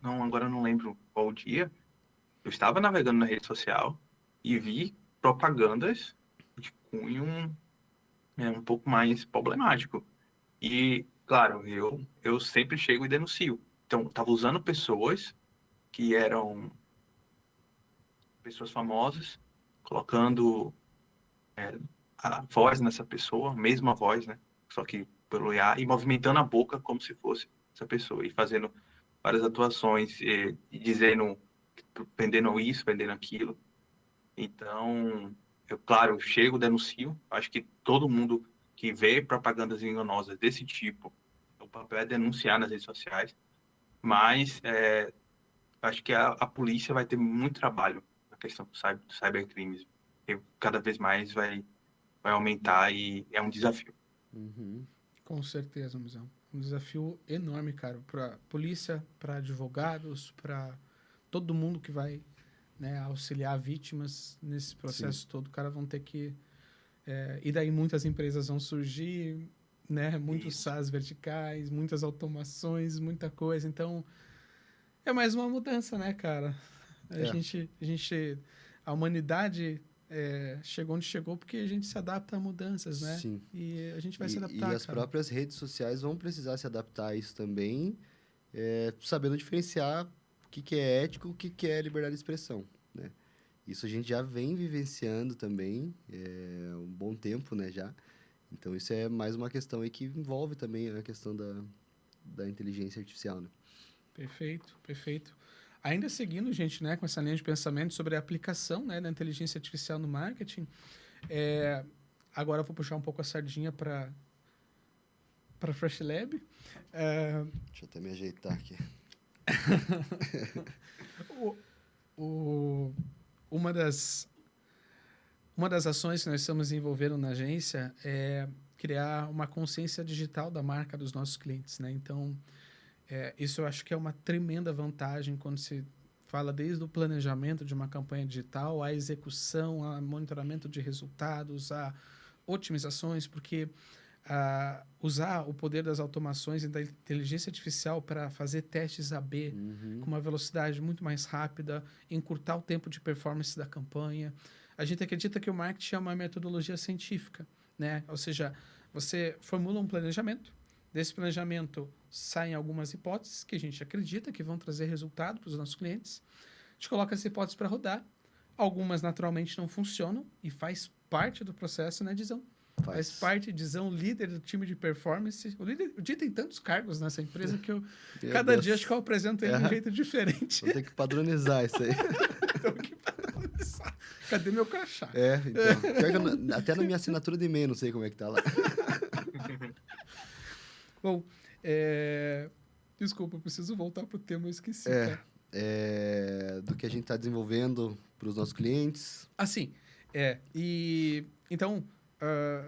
agora não lembro qual dia, eu estava navegando na rede social e vi propagandas de cunho um pouco mais problemático. E, claro, eu sempre chego e denuncio. Então, estava usando pessoas que eram pessoas famosas, colocando a voz nessa pessoa, a mesma voz, né? Só que pelo IA, e movimentando a boca como se fosse essa pessoa, e fazendo várias atuações, e dizendo vendendo isso, vendendo aquilo. Então, claro, eu chego, denuncio. Acho que todo mundo que vê propagandas enganosas desse tipo, o papel é denunciar nas redes sociais. Mas acho que a polícia vai ter muito trabalho na questão do cybercrimes. E cada vez mais vai aumentar e é um desafio. Uhum. Com certeza, Musão. Um desafio enorme, cara, para polícia, para advogados, para todo mundo que vai, né, auxiliar vítimas nesse processo todo. Cara, vão ter que... e daí muitas empresas vão surgir, né, muitos Isso. SaaS verticais, muitas automações, muita coisa. Então, é mais uma mudança, né, cara? A humanidade chegou onde chegou porque a gente se adapta a mudanças, né? Sim. E a gente vai se adaptar, E as cara. próprias redes sociais vão precisar se adaptar a isso também, sabendo diferenciar o que é ético e o que é liberdade de expressão, né? Isso a gente já vem vivenciando também, há um bom tempo, né, já. Então, isso é mais uma questão aí que envolve também a questão da inteligência artificial, né? Perfeito, perfeito. Ainda seguindo, gente, né, com essa linha de pensamento sobre a aplicação, né, da inteligência artificial no marketing, agora eu vou puxar um pouco a sardinha para Fresh Lab. Deixa eu até me ajeitar aqui. Uma das ações que nós estamos envolvendo na agência é criar uma consciência digital da marca dos nossos clientes, né? Então, isso eu acho que é uma tremenda vantagem quando se fala desde o planejamento de uma campanha digital, a execução, a monitoramento de resultados, a otimizações, porque usar o poder das automações e da inteligência artificial para fazer testes AB com uma velocidade muito mais rápida, encurtar o tempo de performance da campanha. A gente acredita que o marketing é uma metodologia científica, né? Ou seja, você formula um planejamento, desse planejamento saem algumas hipóteses que a gente acredita que vão trazer resultado para os nossos clientes. A gente coloca essas hipóteses para rodar. Algumas naturalmente não funcionam e faz parte do processo, né, Dizão? Faz parte, Dizão, líder do time de performance. O Di tem tantos cargos nessa empresa que cada dia acho que eu apresento ele de um jeito diferente. Vou ter que padronizar isso aí. Tenho que padronizar. Cadê meu crachá? Então. Até na minha assinatura de e-mail, não sei como é que tá lá. Bom, desculpa, eu preciso voltar pro tema, eu esqueci. Cara. Do que a gente está desenvolvendo para os nossos clientes. Assim, então...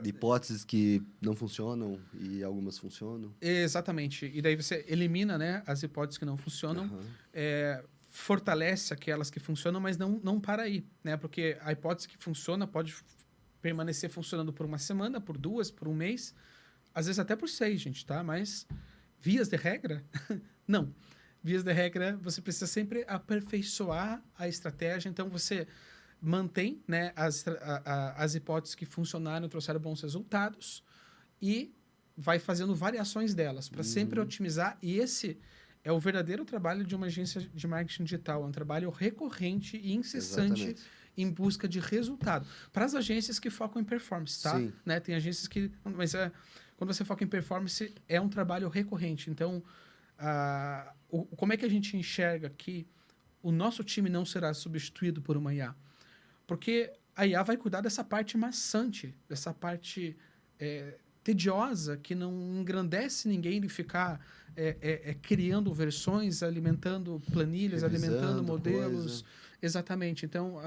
de hipóteses que não funcionam e algumas funcionam. Exatamente. E daí você elimina, né, as hipóteses que não funcionam, fortalece aquelas que funcionam, mas não para aí, né? Porque a hipótese que funciona pode permanecer funcionando por uma semana, por 2, por um mês, às vezes até por 6, gente, tá? Mas vias de regra, não. Vias de regra, você precisa sempre aperfeiçoar a estratégia, então você mantém, né, as hipóteses que funcionaram e trouxeram bons resultados e vai fazendo variações delas para sempre otimizar. E esse é o verdadeiro trabalho de uma agência de marketing digital. É um trabalho recorrente e incessante em busca de resultado. Para as agências que focam em performance, tá? Né? Tem agências que... Mas quando você foca em performance, é um trabalho recorrente. Então, como é que a gente enxerga que o nosso time não será substituído por uma IA? Porque a IA vai cuidar dessa parte maçante, dessa parte tediosa, que não engrandece ninguém de ficar criando versões, alimentando planilhas, alimentando modelos. Exatamente. Então,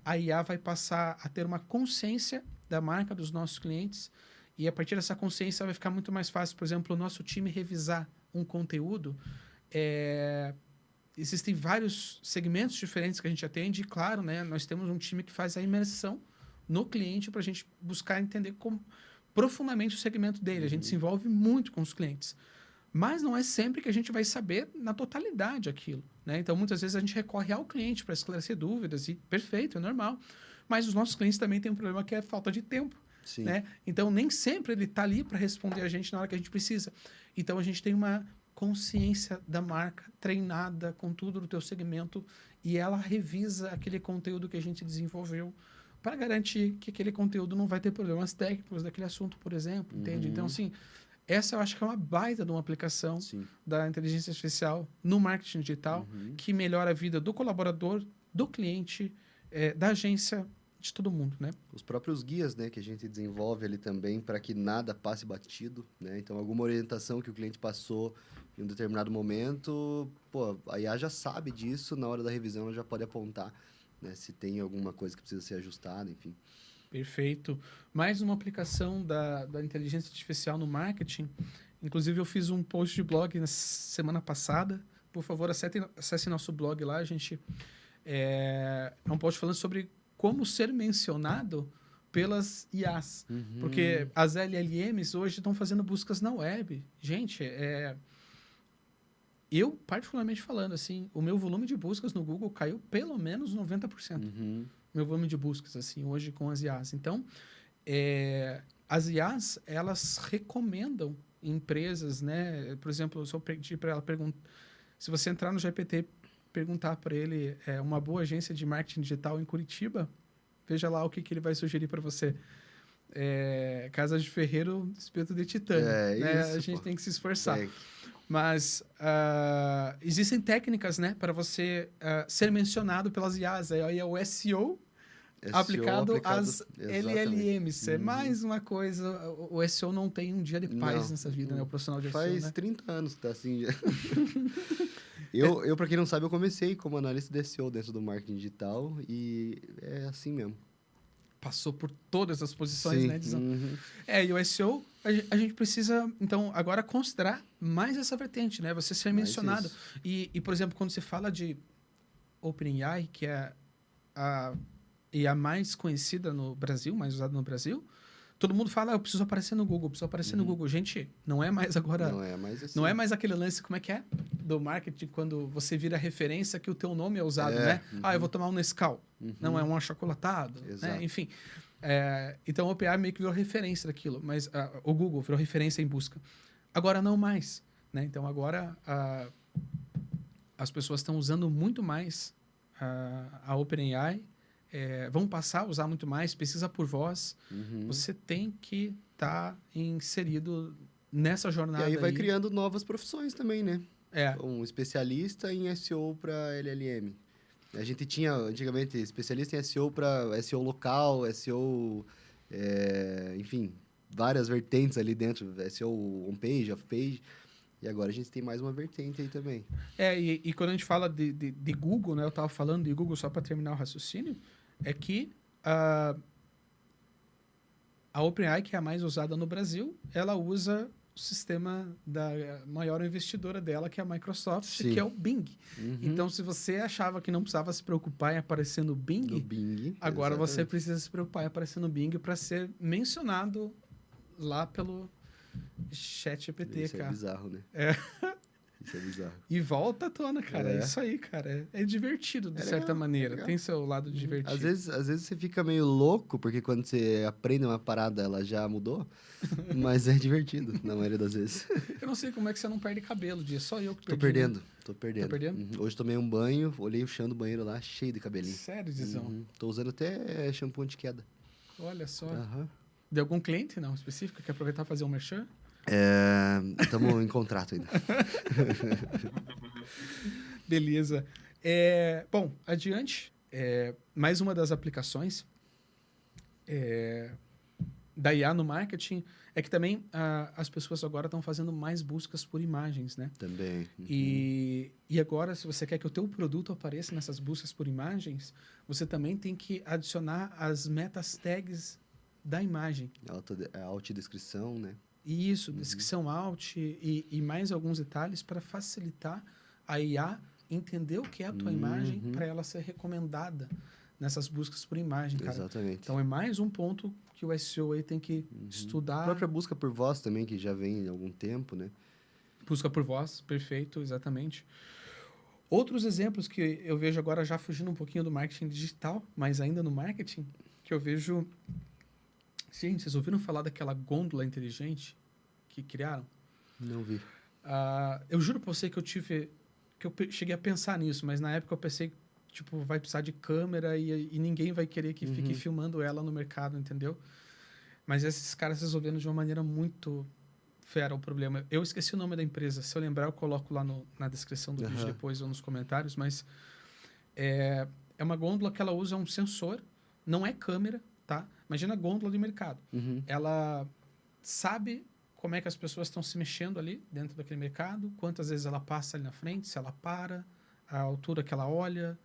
a IA vai passar a ter uma consciência da marca dos nossos clientes e, a partir dessa consciência, vai ficar muito mais fácil, por exemplo, o nosso time revisar um conteúdo. Existem vários segmentos diferentes que a gente atende e, claro, né, nós temos um time que faz a imersão no cliente para a gente buscar entender profundamente o segmento dele. A gente se envolve muito com os clientes. Mas não é sempre que a gente vai saber na totalidade aquilo, né? Então, muitas vezes a gente recorre ao cliente para esclarecer dúvidas e perfeito, é normal. Mas os nossos clientes também têm um problema que é falta de tempo, né? Então, nem sempre ele está ali para responder a gente na hora que a gente precisa. Então, a gente tem uma consciência da marca treinada com tudo do teu segmento e ela revisa aquele conteúdo que a gente desenvolveu para garantir que aquele conteúdo não vai ter problemas técnicos daquele assunto, por exemplo, entende? Então, assim, Essa eu acho que é uma baita de uma aplicação Sim. da inteligência artificial no marketing digital, Uhum. que melhora a vida do colaborador, do cliente, da agência, de todo mundo, né? Os próprios guias, né, que a gente desenvolve ali também para que nada passe batido, né? Então, alguma orientação que o cliente passou em um determinado momento, pô, a IA já sabe disso, na hora da revisão ela já pode apontar, né, se tem alguma coisa que precisa ser ajustada, enfim. Perfeito. Mais uma aplicação da inteligência artificial no marketing. Inclusive, eu fiz um post de blog na semana passada. Por favor, acesse nosso blog lá. A gente é um post falando sobre como ser mencionado pelas IAs. Uhum. Porque as LLMs hoje estão fazendo buscas na web. Gente, eu, particularmente falando, assim, o meu volume de buscas no Google caiu pelo menos 90%. Uhum. Meu volume de buscas, assim, hoje com as IAs. Então, as IAs, elas recomendam empresas, né? Por exemplo, se eu pedir para ela perguntar... Se você entrar no GPT perguntar para ele uma boa agência de marketing digital em Curitiba, veja lá o que ele vai sugerir para você. Casa de Ferreiro, espeto de titânio. Né? Isso, a gente pô. tem que se esforçar. É, Mas existem técnicas, né, para você ser mencionado pelas IAs. Aí é o SEO aplicado às exatamente. LLMs. É mais uma coisa. O SEO não tem um dia de paz Não, nessa vida, né? O profissional de Faz SEO, né? 30 anos que tá assim já. Para quem não sabe, eu comecei como analista de SEO dentro do marketing digital e é assim mesmo. Passou por todas as posições, Sim. né, Dizão? Uhum. E o SEO, a gente precisa, então, agora considerar mais essa vertente, né? Você ser Mais mencionado. isso. E, por exemplo, quando se fala de OpenAI, que é a IA mais conhecida no Brasil, mais usada no Brasil, todo mundo fala, eu preciso aparecer no Google, preciso aparecer no Google. Gente, não é mais agora... Não é mais assim. Não é mais aquele lance, como é que é? Do marketing, quando você vira referência que o teu nome é usado, É, né? Eu vou tomar um Nescau. Uhum. Não é um achocolatado, Exato. né? Enfim. Então, o OpenAI meio que virou referência daquilo, mas o Google virou referência em busca. Agora, não mais, né? Então, agora as pessoas estão usando muito mais a OpenAI, vão passar a usar muito mais, pesquisa por voz. Uhum. Você tem que estar inserido nessa E jornada aí vai criando novas profissões também, né? É, Um especialista em SEO para LLM. A gente tinha, antigamente, especialista em SEO para SEO local, SEO... enfim, várias vertentes ali dentro. SEO on-page, off-page. E agora a gente tem mais uma vertente aí também. e quando a gente fala de Google, né? Eu estava falando de Google só para terminar o raciocínio, é que a OpenAI, que é a mais usada no Brasil, ela usa o sistema da maior investidora dela, que é a Microsoft, Sim. que é o Bing. Uhum. Então, se você achava que não precisava se preocupar em aparecer no Bing, No Bing. agora você exatamente. precisa se preocupar em aparecer no Bing para ser mencionado lá pelo ChatGPT, Isso é cara. bizarro, né? Isso é bizarro. E volta à tona, cara. É É. isso aí, cara. É divertido, de É certa legal, maneira. legal. Tem seu lado divertido. Às vezes você fica meio louco, porque quando você aprende uma parada, ela já mudou. Mas é divertido, na maioria das vezes. Eu não sei como é que você não perde cabelo, Dia. Só eu que Tô perdi. perdendo, tô perdendo. Tá perdendo? Uhum. Hoje tomei um banho, olhei o chão do banheiro lá, cheio de Né? cabelinho. Sério, Dizão? Uhum. Tô usando até shampoo anti-queda. Olha só. Aham. De algum cliente, não, específico? Quer aproveitar e fazer um merchan? Estamos em contrato ainda. Beleza. Bom, adiante. Mais uma das aplicações da IA no marketing é que também as pessoas agora estão fazendo mais buscas por imagens, né? Também. Uhum. E agora, se você quer que o teu produto apareça nessas buscas por imagens, você também tem que adicionar as metas tags da imagem. Autodescrição, né? Isso, descrição alt e mais alguns detalhes para facilitar a IA entender o que é a tua imagem para ela ser recomendada nessas buscas por imagem, cara. Exatamente. Então é mais um ponto que o SEO aí tem que A estudar. própria busca por voz também, que já vem há algum tempo, né? Busca por voz, perfeito, exatamente. Outros exemplos que eu vejo agora, já fugindo um pouquinho do marketing digital, mas ainda no marketing, que eu vejo... Gente, vocês ouviram falar daquela gôndola inteligente que criaram? Não vi. Eu juro pra você que eu cheguei a pensar nisso, mas na época eu pensei, tipo, vai precisar de câmera e ninguém vai querer que fique filmando ela no mercado, entendeu? Mas esses caras resolveram de uma maneira muito fera o problema. Eu esqueci o nome da empresa. Se eu lembrar, eu coloco lá na descrição do vídeo depois ou nos comentários, mas é uma gôndola que ela usa um sensor, não é câmera, tá? Imagina a gôndola de mercado. Ela sabe como é que as pessoas estão se mexendo ali dentro daquele mercado, quantas vezes ela passa ali na frente, se ela para, a altura que ela olha,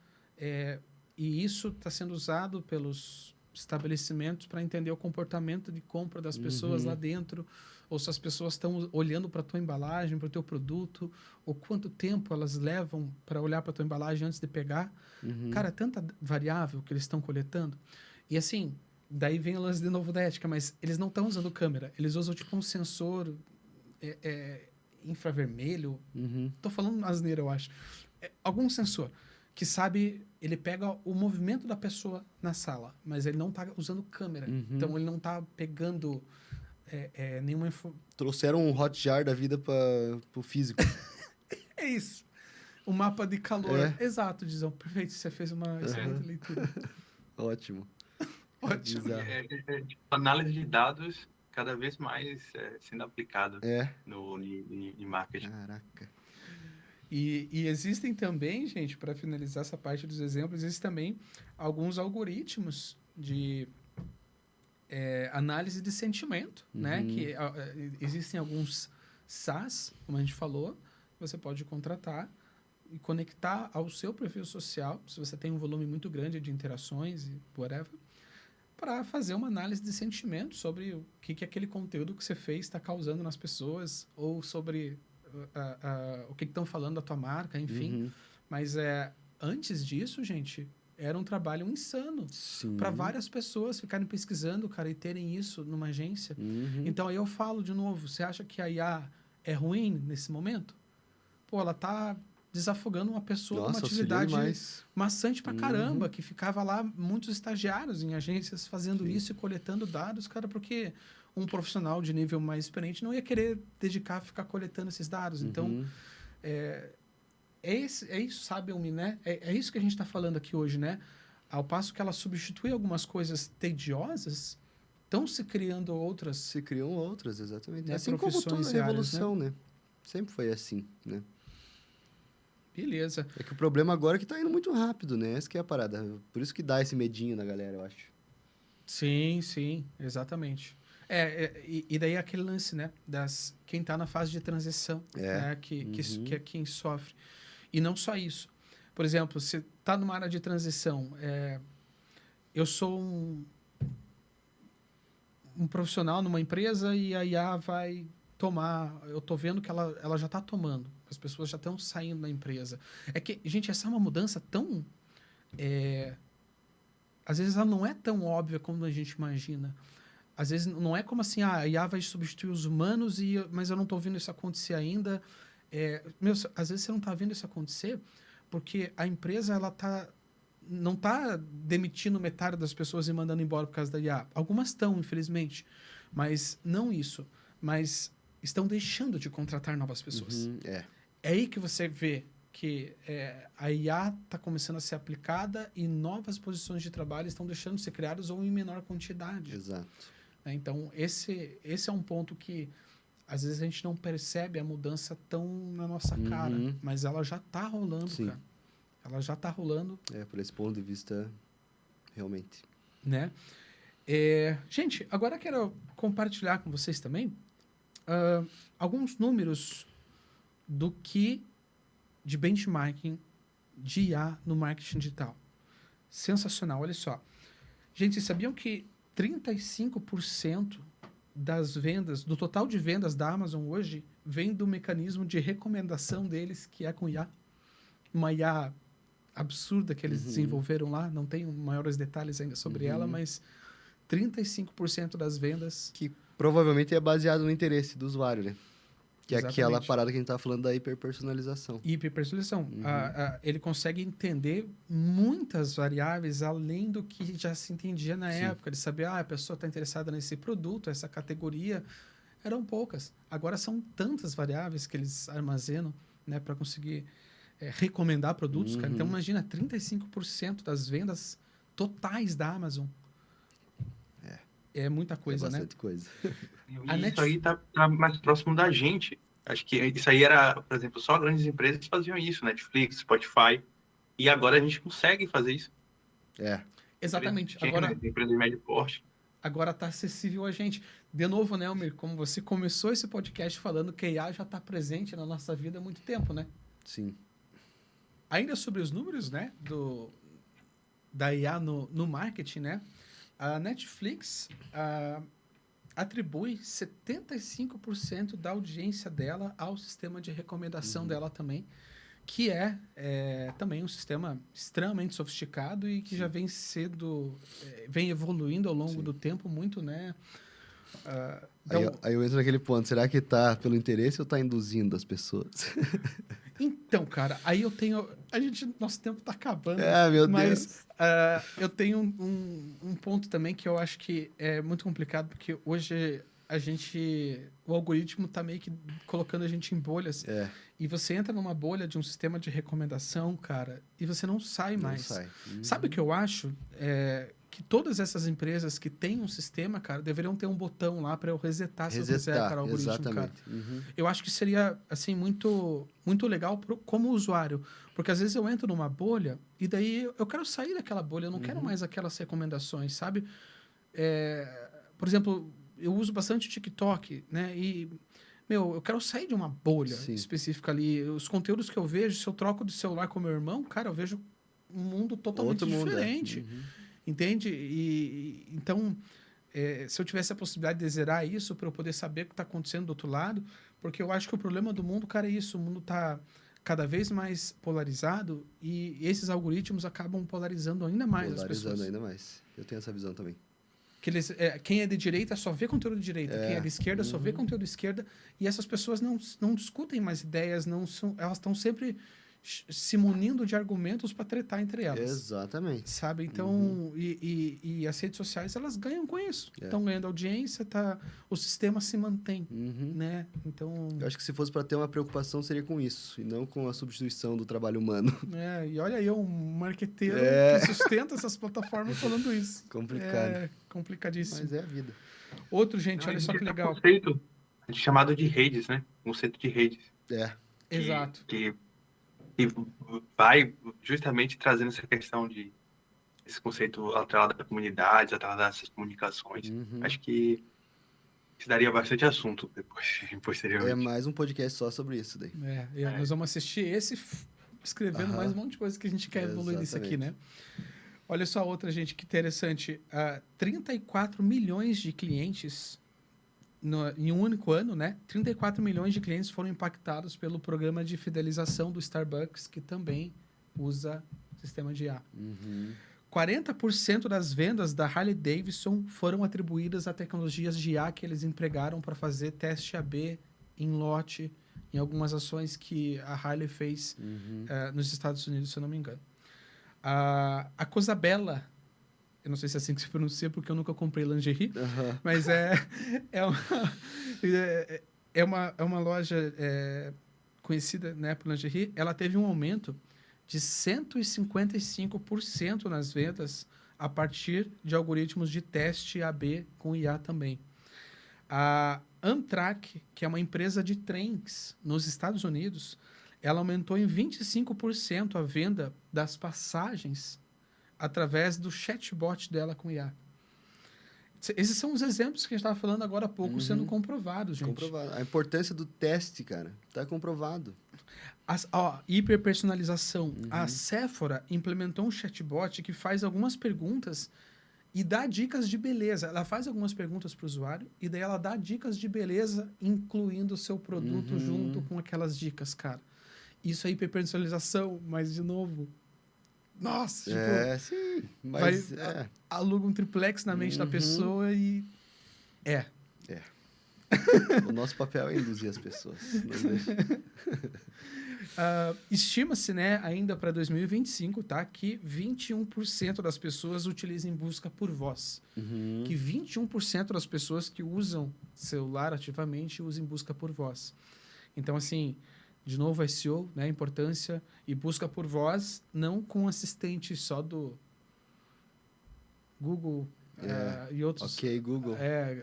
e isso está sendo usado pelos estabelecimentos para entender o comportamento de compra das pessoas lá dentro, ou se as pessoas estão olhando para a tua embalagem, para o teu produto, ou quanto tempo elas levam para olhar para a tua embalagem antes de pegar. Cara, é tanta variável que eles estão coletando. E assim, daí vem o lance de novo da ética, mas eles não estão usando câmera, eles usam tipo um sensor infravermelho. Tô falando asneira, eu acho. Algum sensor que sabe, ele pega o movimento da pessoa na sala, mas ele não está usando câmera. Então, ele não está pegando nenhuma... Trouxeram um Hotjar da vida para o físico. É isso. O mapa de calor. Exato, Dizão. Perfeito. Você fez uma excelente leitura. Ótimo. Ótimo. Tipo, análise de dados cada vez mais sendo aplicado em marketing. Caraca. E existem também, gente, para finalizar essa parte dos exemplos, existem também alguns algoritmos de análise de sentimento, né? Que existem alguns SaaS, como a gente falou, que você pode contratar e conectar ao seu perfil social, se você tem um volume muito grande de interações e whatever, para fazer uma análise de sentimento sobre o que aquele conteúdo que você fez está causando nas pessoas, ou sobre o que estão falando da tua marca, enfim. Mas antes disso, gente, era um trabalho insano para várias pessoas ficarem pesquisando, cara, e terem isso numa agência. Então, aí eu falo de novo, você acha que a IA é ruim nesse momento? Pô, ela tá desafogando uma pessoa numa atividade maçante pra caramba, que ficava lá muitos estagiários em agências fazendo isso e coletando dados, cara, porque um profissional de nível mais experiente não ia querer dedicar a ficar coletando esses dados. Então, é isso, sabe, Elmi, né? É isso que a gente está falando aqui hoje, né? Ao passo que ela substitui algumas coisas tediosas, estão se criando outras. Se criam outras, exatamente. Né, assim como toda a revolução, né? Sempre foi assim, né? Beleza. É que o problema agora é que tá indo muito rápido, né? Essa que é a parada. Por isso que dá esse medinho na galera, eu acho. Sim, exatamente. E daí aquele lance, né? Quem está na fase de transição, né? Que é quem sofre. E não só isso. Por exemplo, você está numa área de transição. Eu sou um profissional numa empresa e a IA vai tomar... Eu estou vendo que ela já está tomando. As pessoas já estão saindo da empresa. É que, gente, essa é uma mudança tão... às vezes ela não é tão óbvia como a gente imagina. Às vezes não é como assim, a IA vai substituir os humanos, mas eu não estou vendo isso acontecer ainda. Às vezes você não está vendo isso acontecer porque a empresa não está demitindo metade das pessoas e mandando embora por causa da IA. Algumas estão, infelizmente, mas não isso. Mas estão deixando de contratar novas pessoas. É aí que você vê que a IA está começando a ser aplicada e novas posições de trabalho estão deixando de ser criadas ou em menor quantidade. Exato. Então, esse é um ponto que, às vezes, a gente não percebe a mudança tão na nossa cara, mas ela já está rolando, cara. Ela já está rolando. Por esse ponto de vista, realmente. Né? Gente, agora eu quero compartilhar com vocês também alguns números de benchmarking de IA no marketing digital. Sensacional, olha só. Gente, vocês sabiam que 35% das vendas, do total de vendas da Amazon hoje, vem do mecanismo de recomendação deles, que é com IA? Uma IA absurda que eles desenvolveram lá, não tenho maiores detalhes ainda sobre ela, mas 35% das vendas... Que provavelmente é baseado no interesse do usuário, né? Que Exatamente. É aquela parada que a gente estava falando da hiperpersonalização. Hiperpersonalização. Ele consegue entender muitas variáveis além do que já se entendia na época, de saber, a pessoa está interessada nesse produto, essa categoria. Eram poucas. Agora são tantas variáveis que eles armazenam, né, para conseguir recomendar produtos. Cara. Então, imagina, 35% das vendas totais da Amazon. É muita coisa, é né? bastante coisa. E A isso aí tá mais próximo da gente. Acho que isso aí era, por exemplo, só grandes empresas faziam isso, Netflix, Spotify. E agora a gente consegue fazer isso. É, Empresas Exatamente. pequenas, empresas de médio porte. Agora tá acessível a gente. De novo, né, Almir, como você começou esse podcast falando que a IA já está presente na nossa vida há muito tempo, né? sim. Ainda sobre os números, né, da IA no marketing, né? A Netflix atribui 75% da audiência dela ao sistema de recomendação dela também, que é também um sistema extremamente sofisticado e que já vem vem evoluindo ao longo Sim. do tempo muito, né? Aí eu entro naquele ponto, será que tá pelo interesse ou tá induzindo as pessoas? Então, cara, aí eu tenho. Nosso tempo tá acabando. Meu mas Deus. eu tenho um ponto também que eu acho que é muito complicado, porque hoje o algoritmo tá meio que colocando a gente em bolhas. É, E você entra numa bolha de um sistema de recomendação, cara, e você não sai não mais. sai. Sabe o que eu acho? Que todas essas empresas que têm um sistema, cara, deveriam ter um botão lá para eu resetar se eu quiser, Resetar, cara, o algoritmo, exatamente. cara. Eu acho que seria, assim, muito, muito legal como usuário. Porque às vezes eu entro numa bolha e daí eu quero sair daquela bolha, eu não quero mais aquelas recomendações, sabe? Por exemplo, eu uso bastante o TikTok, né? E, meu, eu quero sair de uma bolha Sim. específica ali. Os conteúdos que eu vejo, se eu troco de celular com meu irmão, cara, eu vejo um mundo totalmente Outro mundo, diferente. Entende? Então, se eu tivesse a possibilidade de zerar isso para eu poder saber o que está acontecendo do outro lado, porque eu acho que o problema do mundo, cara, é isso. O mundo está cada vez mais polarizado e esses algoritmos acabam polarizando ainda mais as pessoas. Polarizando ainda mais. Eu tenho essa visão também. Quem é de direita só vê conteúdo de direita, quem é de esquerda só vê conteúdo de esquerda, e essas pessoas não discutem mais ideias, elas estão sempre se munindo de argumentos para tretar entre elas. Exatamente. Sabe? Então, e as redes sociais, elas ganham com isso. Estão ganhando audiência, o sistema se mantém, né? Então... Eu acho que se fosse para ter uma preocupação, seria com isso, e não com a substituição do trabalho humano. e olha aí, um marqueteiro que sustenta essas plataformas falando isso. Complicado. É complicadíssimo. Mas é a vida. Outro, gente, olha só que legal. Conceito chamado de redes, né? Conceito de redes. Exato. Que vai justamente trazendo essa questão esse conceito atrelado à comunidade, atrelado a essas comunicações. Acho que isso daria bastante assunto posteriormente. É mais um podcast só sobre isso daí. Nós vamos assistir escrevendo mais um monte de coisa que a gente quer evoluir nisso aqui, né? Olha só outra, gente, que interessante. 34 milhões de clientes em um único ano, né? 34 milhões de clientes foram impactados pelo programa de fidelização do Starbucks, que também usa sistema de IA. 40% das vendas da Harley Davidson foram atribuídas a tecnologias de IA que eles empregaram para fazer teste AB em lote, em algumas ações que a Harley fez nos Estados Unidos, se eu não me engano. A Cosabella, eu não sei se é assim que se pronuncia, porque eu nunca comprei lingerie, mas é uma loja conhecida, né, por lingerie. Ela teve um aumento de 155% nas vendas a partir de algoritmos de teste AB com IA também. A Amtrak, que é uma empresa de trens nos Estados Unidos, ela aumentou em 25% a venda das passagens através do chatbot dela com IA. Esses são os exemplos que a gente estava falando agora há pouco sendo comprovados, gente. Comprovado. A importância do teste, cara, está comprovado. Hiperpersonalização. A Sephora implementou um chatbot que faz algumas perguntas e dá dicas de beleza. Ela faz algumas perguntas para o usuário e daí ela dá dicas de beleza, incluindo o seu produto junto com aquelas dicas, cara. Isso é hiperpersonalização, mas, de novo, nossa, sim, mas aluga um triplex na mente da pessoa e... O nosso papel é induzir as pessoas. Não deixa. Estima-se, né, ainda para 2025, tá, que 21% das pessoas utilizem busca por voz. Que 21% das pessoas que usam celular ativamente usem busca por voz. Então, assim, de novo, SEO, né, importância, e busca por voz, não com assistente só do Google e outros. Ok, Google.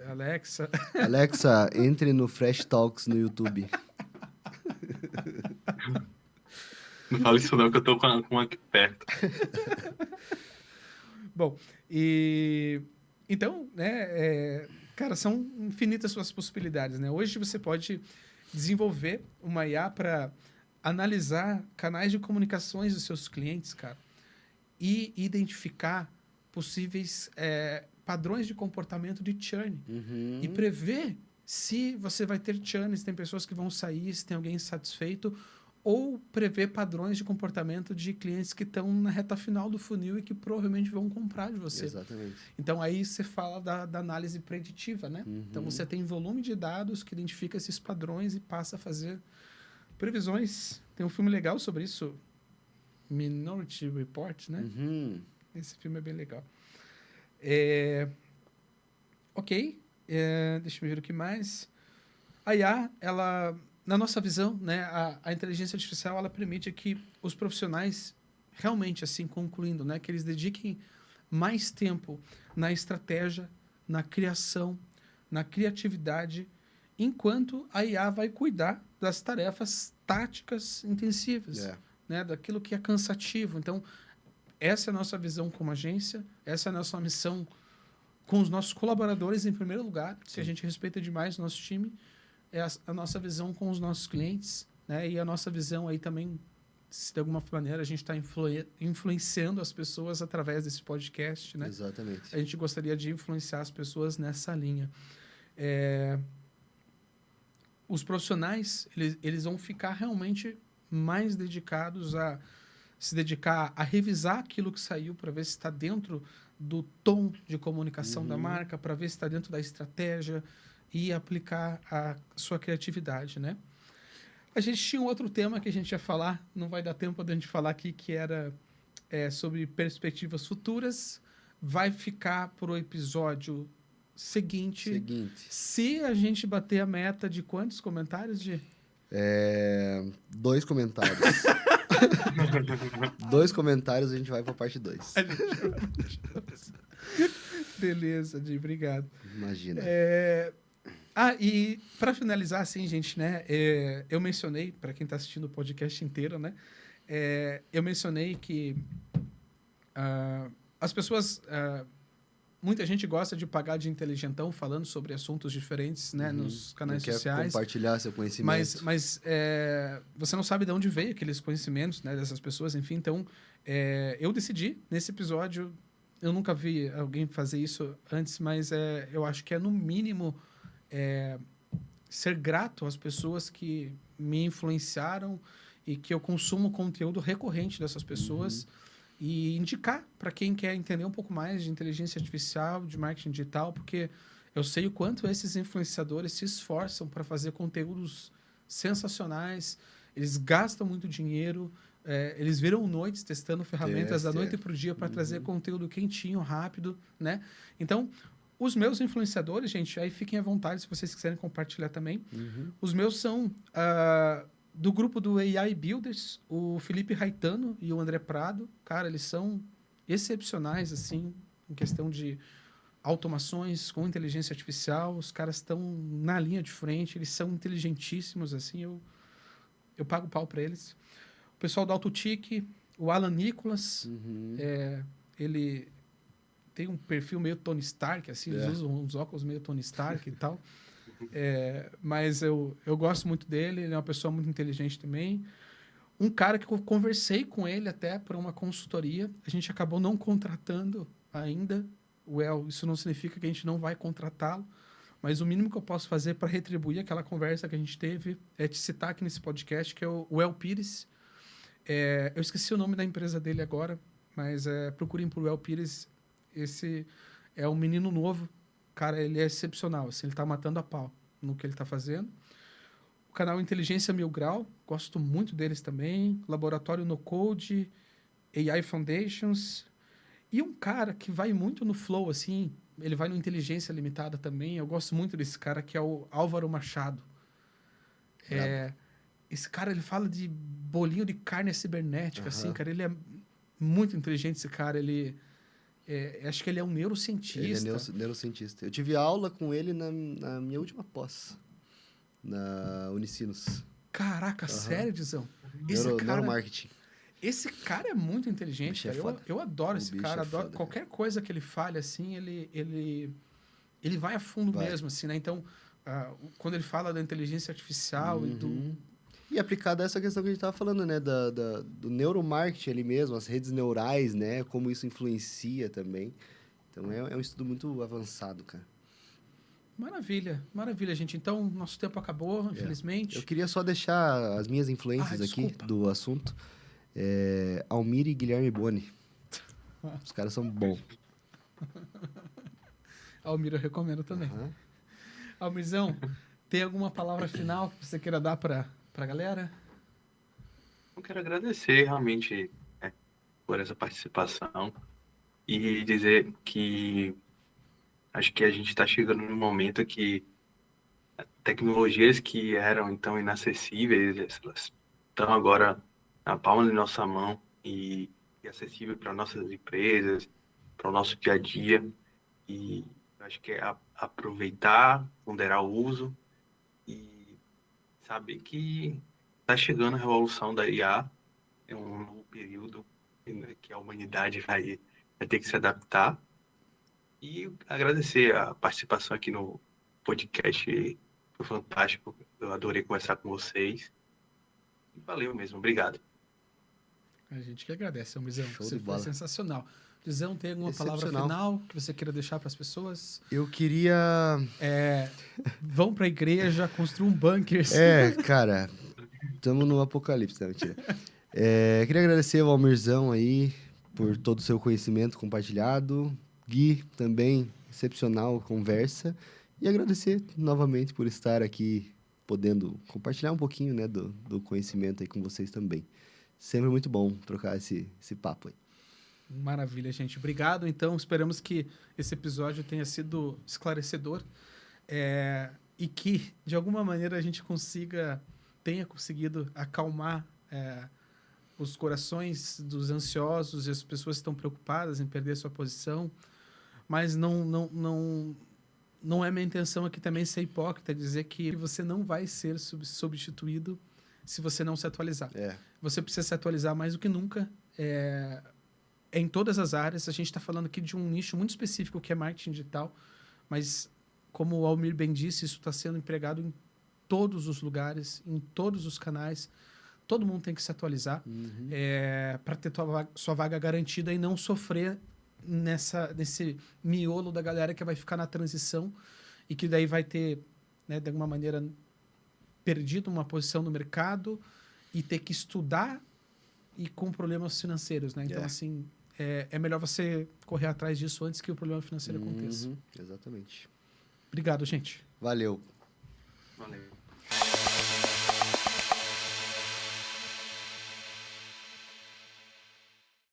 Alexa. Alexa, entre no Fresh Talks no YouTube. Não fala isso não, que eu tô com uma aqui perto. Bom, então, né, cara, são infinitas suas possibilidades, né? Hoje você pode desenvolver uma IA para analisar canais de comunicações dos seus clientes, cara, e identificar possíveis padrões de comportamento de churn e prever se você vai ter churn, se tem pessoas que vão sair, se tem alguém insatisfeito, ou prever padrões de comportamento de clientes que estão na reta final do funil e que provavelmente vão comprar de você. Exatamente. Então, aí você fala da análise preditiva, né? Então, você tem volume de dados que identifica esses padrões e passa a fazer previsões. Tem um filme legal sobre isso, Minority Report, né? Esse filme é bem legal. Ok. Deixa eu ver o que mais. A IA, ela... Na nossa visão, né, a inteligência artificial ela permite que os profissionais realmente, assim, concluindo, né, que eles dediquem mais tempo na estratégia, na criação, na criatividade, enquanto a IA vai cuidar das tarefas táticas intensivas, né, daquilo que é cansativo. Então, essa é a nossa visão como agência, essa é a nossa missão com os nossos colaboradores, em primeiro lugar, que a gente respeita demais o nosso time, é a nossa visão com os nossos clientes, né? E a nossa visão aí também, se de alguma maneira a gente está influenciando as pessoas através desse podcast, né? Exatamente. A gente gostaria de influenciar as pessoas nessa linha. Os profissionais, eles vão ficar realmente mais dedicados a se dedicar a revisar aquilo que saiu para ver se está dentro do tom de comunicação da marca, para ver se está dentro da estratégia, e aplicar a sua criatividade, né? A gente tinha um outro tema que a gente ia falar, não vai dar tempo de a gente falar aqui, que era sobre perspectivas futuras. Vai ficar para o episódio seguinte. Se a gente bater a meta de quantos comentários, Gi? 2 comentários. 2 comentários, a gente vai para a parte 2. Beleza, Gi, obrigado. Imagina. E para finalizar, assim, gente, né? Eu mencionei, para quem está assistindo o podcast inteiro, né? Eu mencionei que as pessoas... muita gente gosta de pagar de inteligentão falando sobre assuntos diferentes, né? Nos canais sociais. Compartilhar seu conhecimento. Mas você não sabe de onde veio aqueles conhecimentos, né? Dessas pessoas, enfim. Então, eu decidi, nesse episódio... Eu nunca vi alguém fazer isso antes, mas eu acho que no mínimo... ser grato às pessoas que me influenciaram e que eu consumo conteúdo recorrente dessas pessoas e indicar para quem quer entender um pouco mais de inteligência artificial, de marketing digital, porque eu sei o quanto esses influenciadores se esforçam para fazer conteúdos sensacionais, eles gastam muito dinheiro, eles viram noites testando ferramentas da noite para o dia para trazer conteúdo quentinho, rápido, né? Então, os meus influenciadores, gente, aí fiquem à vontade se vocês quiserem compartilhar também. Os meus são do grupo do AI Builders, o Felipe Raitano e o André Prado. Cara, eles são excepcionais, assim, em questão de automações com inteligência artificial. Os caras estão na linha de frente, eles são inteligentíssimos, assim, eu pago pau para eles. O pessoal do AutoTic, o Alan Nicholas, ele... tem um perfil meio Tony Stark, assim, eles usam uns óculos meio Tony Stark e tal. Mas eu gosto muito dele, ele é uma pessoa muito inteligente também. Um cara que eu conversei com ele até por uma consultoria, a gente acabou não contratando ainda. Isso não significa que a gente não vai contratá-lo, mas o mínimo que eu posso fazer para retribuir aquela conversa que a gente teve é te citar aqui nesse podcast, que é o El Pires. Eu esqueci o nome da empresa dele agora, mas procurem por El Pires. Esse é um menino novo, cara, ele é excepcional, assim, ele tá matando a pau no que ele tá fazendo. O canal Inteligência Mil Grau, gosto muito deles também. Laboratório No Code, AI Foundations. E um cara que vai muito no flow, assim, ele vai no Inteligência Limitada também. Eu gosto muito desse cara, que é o Álvaro Machado. Esse cara, ele fala de bolinho de carne cibernética, assim, cara. Ele é muito inteligente, esse cara. Ele acho que ele é um Ele é neurocientista. neurocientista. Eu tive aula com ele na minha última pós, na Unicinos. Caraca, sério, Dizão? Neuromarketing. Esse cara é muito inteligente, bicho é cara. foda. Eu adoro esse bicho cara. é Adoro foda, qualquer coisa que ele fale, assim, ele vai a fundo Vai. mesmo, assim, né? Então, quando ele fala da inteligência artificial e do... E aplicado a essa questão que a gente estava falando, né? Do neuromarketing ali mesmo, as redes neurais, né? Como isso influencia também. Então, é um estudo muito avançado, cara. Maravilha, maravilha, gente. Então, nosso tempo acabou, infelizmente. Eu queria só deixar as minhas influências aqui desculpa. do assunto. Almir e Guilherme Boni. Os caras são bons. Almir, eu recomendo também. Aham. Almirzão, tem alguma palavra final que você queira dar para a galera? Eu quero agradecer realmente, né, por essa participação e dizer que acho que a gente está chegando num momento que tecnologias que eram então inacessíveis, elas estão agora na palma da nossa mão e acessível para nossas empresas, para o nosso dia a dia. E acho que é aproveitar, ponderar o uso e saber que está chegando a revolução da IA, é um novo período que a humanidade vai ter que se adaptar. E agradecer a participação aqui no podcast, foi fantástico, eu adorei conversar com vocês. E valeu mesmo, obrigado. A gente que agradece, Almirzão. Show Você de foi bola. sensacional. Dizão, tem alguma palavra Excepcional. final que você queira deixar para as pessoas? Eu queria... Vão para a igreja, construam bunkers. Cara, estamos no apocalipse, né? Mentira. Queria agradecer ao Almirzão aí por todo o seu conhecimento compartilhado. Gui, também, excepcional conversa. E agradecer novamente por estar aqui, podendo compartilhar um pouquinho, né, do conhecimento aí com vocês também. Sempre muito bom trocar esse papo aí. Maravilha, gente. Obrigado. Então, esperamos que esse episódio tenha sido esclarecedor e que, de alguma maneira, a gente tenha conseguido acalmar os corações dos ansiosos e as pessoas que estão preocupadas em perder sua posição. Mas não é minha intenção aqui também ser hipócrita, dizer que você não vai ser substituído se você não se atualizar. Você precisa se atualizar mais do que nunca. Em todas as áreas. A gente está falando aqui de um nicho muito específico que é marketing digital, mas, como o Almir bem disse, isso está sendo empregado em todos os lugares, em todos os canais. Todo mundo tem que se atualizar para ter sua vaga garantida e não sofrer nesse miolo da galera que vai ficar na transição e que daí vai ter, né, de alguma maneira, perdido uma posição no mercado e ter que estudar e com problemas financeiros, né? Então, assim, é melhor você correr atrás disso antes que o problema financeiro aconteça. Exatamente. Obrigado, gente. Valeu. Valeu.